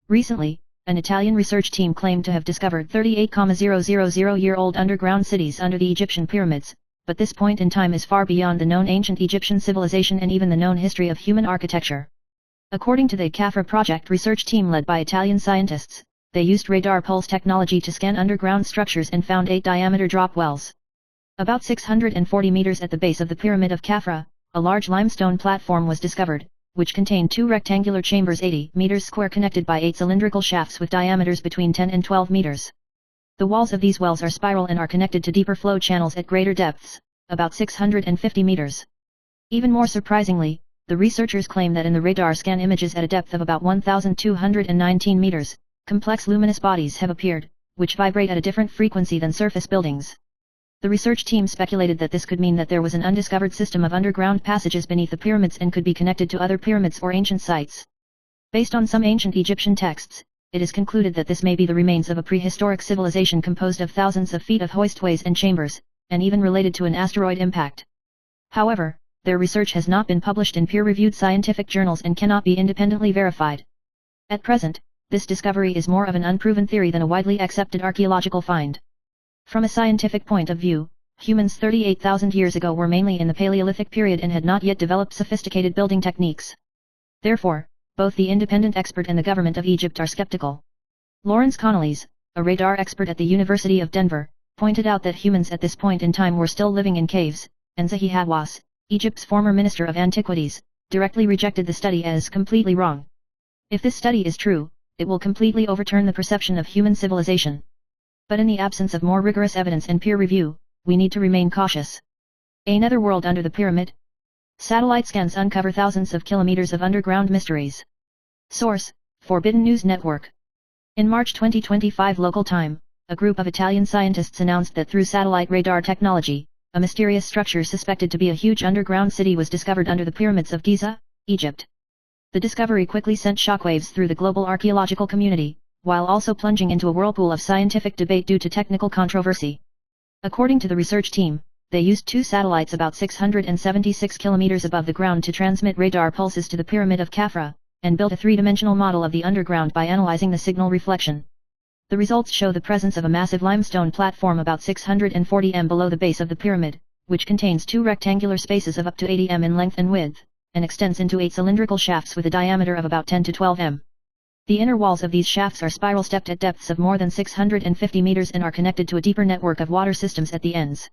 Recently, an Italian research team claimed to have discovered 38,000-year-old underground cities under the Egyptian pyramids, but this point in time is far beyond the known ancient Egyptian civilization and even the known history of human architecture. According to the Khafra project research team led by Italian scientists, they used radar pulse technology to scan underground structures and found 8-diameter drop wells. About 640 meters at the base of the Pyramid of Khafra, a large limestone platform was discovered, which contained 2 rectangular chambers 80 meters square connected by 8 cylindrical shafts with diameters between 10 and 12 meters. The walls of these wells are spiral and are connected to deeper flow channels at greater depths, about 650 meters. Even more surprisingly, the researchers claim that in the radar scan images at a depth of about 1,219 meters, complex luminous bodies have appeared, which vibrate at a different frequency than surface buildings. The research team speculated that this could mean that there was an undiscovered system of underground passages beneath the pyramids and could be connected to other pyramids or ancient sites. Based on some ancient Egyptian texts, it is concluded that this may be the remains of a prehistoric civilization composed of thousands of feet of hoistways and chambers, and even related to an asteroid impact. However, their research has not been published in peer-reviewed scientific journals and cannot be independently verified. At present, this discovery is more of an unproven theory than a widely accepted archaeological find. From a scientific point of view, humans 38,000 years ago were mainly in the Paleolithic period and had not yet developed sophisticated building techniques. Therefore, both the independent expert and the government of Egypt are skeptical. Lawrence Connolly's, a radar expert at the University of Denver, pointed out that humans at this point in time were still living in caves, and Zahi Hawass, Egypt's former Minister of Antiquities, directly rejected the study as completely wrong. If this study is true, it will completely overturn the perception of human civilization. But in the absence of more rigorous evidence and peer review, we need to remain cautious. Another world under the pyramid? Satellite scans uncover thousands of kilometers of underground mysteries. Source: Forbidden News Network. In March 2025 local time, a group of Italian scientists announced that through satellite radar technology, a mysterious structure suspected to be a huge underground city was discovered under the pyramids of Giza, Egypt. The discovery quickly sent shockwaves through the global archaeological community, while also plunging into a whirlpool of scientific debate due to technical controversy. According to the research team, they used two satellites about 676 kilometers above the ground to transmit radar pulses to the Pyramid of Khafra, and built a three-dimensional model of the underground by analyzing the signal reflection. The results show the presence of a massive limestone platform about 640 m below the base of the pyramid, which contains two rectangular spaces of up to 80 m in length and width, and extends into 8 cylindrical shafts with a diameter of about 10 to 12 m. The inner walls of these shafts are spiral-stepped at depths of more than 650 meters and are connected to a deeper network of water systems at the ends.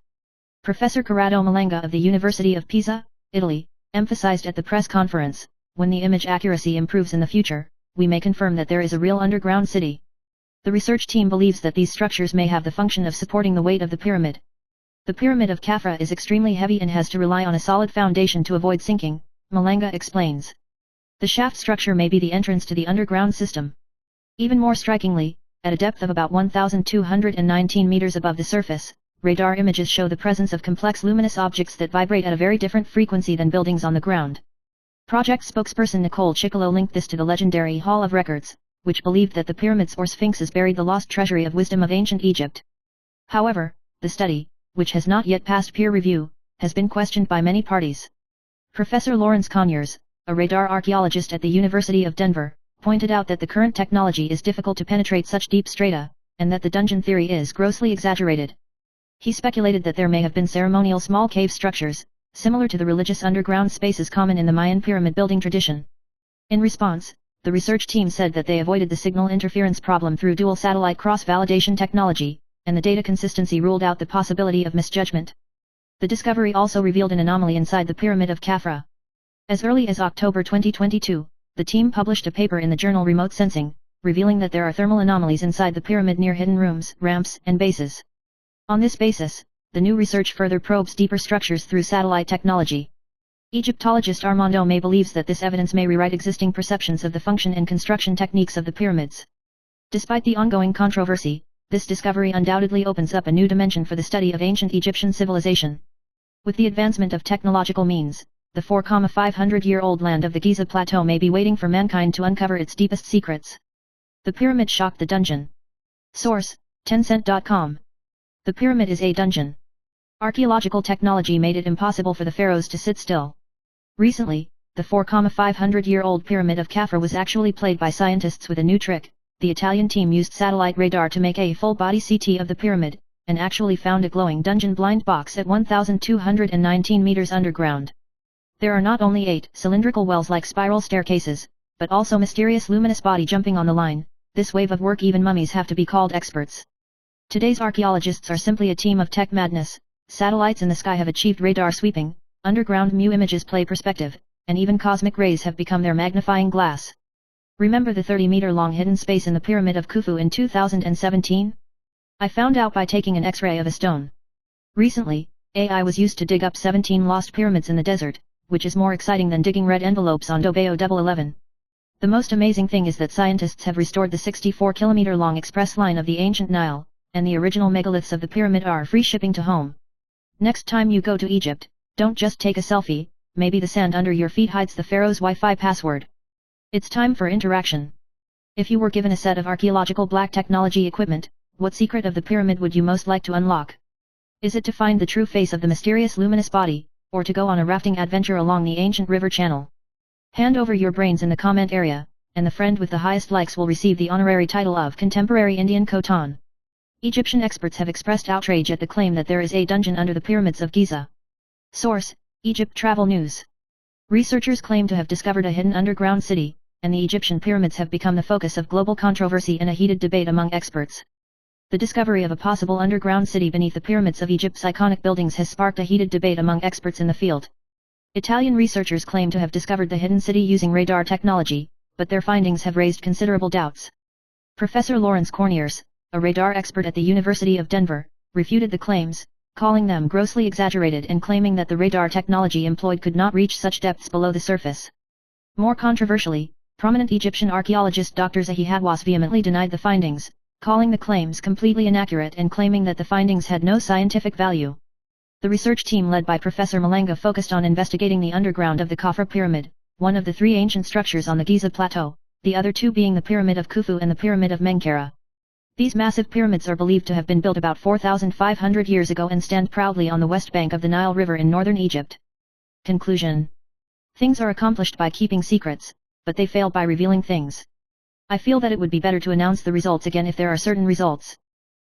Professor Corrado Malanga of the University of Pisa, Italy, emphasized at the press conference, "When the image accuracy improves in the future, we may confirm that there is a real underground city." The research team believes that these structures may have the function of supporting the weight of the pyramid. The Pyramid of Khafra is extremely heavy and has to rely on a solid foundation to avoid sinking, Malanga explains. The shaft structure may be the entrance to the underground system. Even more strikingly, at a depth of about 1,219 meters above the surface, radar images show the presence of complex luminous objects that vibrate at a very different frequency than buildings on the ground. Project spokesperson Nicole Ciccolo linked this to the legendary Hall of Records, which believed that the pyramids or sphinxes buried the lost treasury of wisdom of ancient Egypt. However, the study, which has not yet passed peer review, has been questioned by many parties. Professor Lawrence Conyers, a radar archaeologist at the University of Denver, pointed out that the current technology is difficult to penetrate such deep strata, and that the dungeon theory is grossly exaggerated. He speculated that there may have been ceremonial small cave structures, similar to the religious underground spaces common in the Mayan pyramid building tradition. In response, the research team said that they avoided the signal interference problem through dual satellite cross-validation technology, and the data consistency ruled out the possibility of misjudgment. The discovery also revealed an anomaly inside the Pyramid of Khafra. As early as October 2022, the team published a paper in the journal Remote Sensing, revealing that there are thermal anomalies inside the pyramid near hidden rooms, ramps, and bases. On this basis, the new research further probes deeper structures through satellite technology. Egyptologist Armando May believes that this evidence may rewrite existing perceptions of the function and construction techniques of the pyramids. Despite the ongoing controversy, this discovery undoubtedly opens up a new dimension for the study of ancient Egyptian civilization. With the advancement of technological means, the 4,500-year-old land of the Giza Plateau may be waiting for mankind to uncover its deepest secrets. The pyramid shocked the dungeon. Source: Tencent.com. The pyramid is a dungeon. Archaeological technology made it impossible for the pharaohs to sit still. Recently, the 4,500-year-old Pyramid of Khafra was actually played by scientists with a new trick. The Italian team used satellite radar to make a full-body CT of the pyramid, and actually found a glowing dungeon blind box at 1,219 meters underground. There are not only 8 cylindrical wells-like spiral staircases, but also mysterious luminous body jumping on the line. This wave of work even mummies have to be called experts. Today's archaeologists are simply a team of tech madness. Satellites in the sky have achieved radar sweeping, underground MU images play perspective, and even cosmic rays have become their magnifying glass. Remember the 30-meter-long hidden space in the Pyramid of Khufu in 2017? I found out by taking an X-ray of a stone. Recently, AI was used to dig up 17 lost pyramids in the desert, which is more exciting than digging red envelopes on Dobeo 11. The most amazing thing is that scientists have restored the 64-kilometer-long express line of the ancient Nile, and the original megaliths of the pyramid are free shipping to home. Next time you go to Egypt, don't just take a selfie, maybe the sand under your feet hides the pharaoh's Wi-Fi password. It's time for interaction. If you were given a set of archaeological black technology equipment, what secret of the pyramid would you most like to unlock? Is it to find the true face of the mysterious luminous body, or to go on a rafting adventure along the ancient river channel? Hand over your brains in the comment area, and the friend with the highest likes will receive the honorary title of Contemporary Indian Khotan. Egyptian experts have expressed outrage at the claim that there is a dungeon under the pyramids of Giza. Source: Egypt Travel News. Researchers claim to have discovered a hidden underground city, and the Egyptian pyramids have become the focus of global controversy and a heated debate among experts. The discovery of a possible underground city beneath the pyramids of Egypt's iconic buildings has sparked a heated debate among experts in the field. Italian researchers claim to have discovered the hidden city using radar technology, but their findings have raised considerable doubts. Professor Lawrence Conyers, a radar expert at the University of Denver, refuted the claims, calling them grossly exaggerated and claiming that the radar technology employed could not reach such depths below the surface. More controversially, prominent Egyptian archaeologist Dr. Zahi Hawass vehemently denied the findings, calling the claims completely inaccurate and claiming that the findings had no scientific value. The research team led by Professor Malanga focused on investigating the underground of the Khafra Pyramid, one of the 3 ancient structures on the Giza Plateau, the other 2 being the Pyramid of Khufu and the Pyramid of Menkaure. These massive pyramids are believed to have been built about 4,500 years ago and stand proudly on the west bank of the Nile River in northern Egypt. Conclusion. Things are accomplished by keeping secrets, but they fail by revealing things. I feel that it would be better to announce the results again if there are certain results.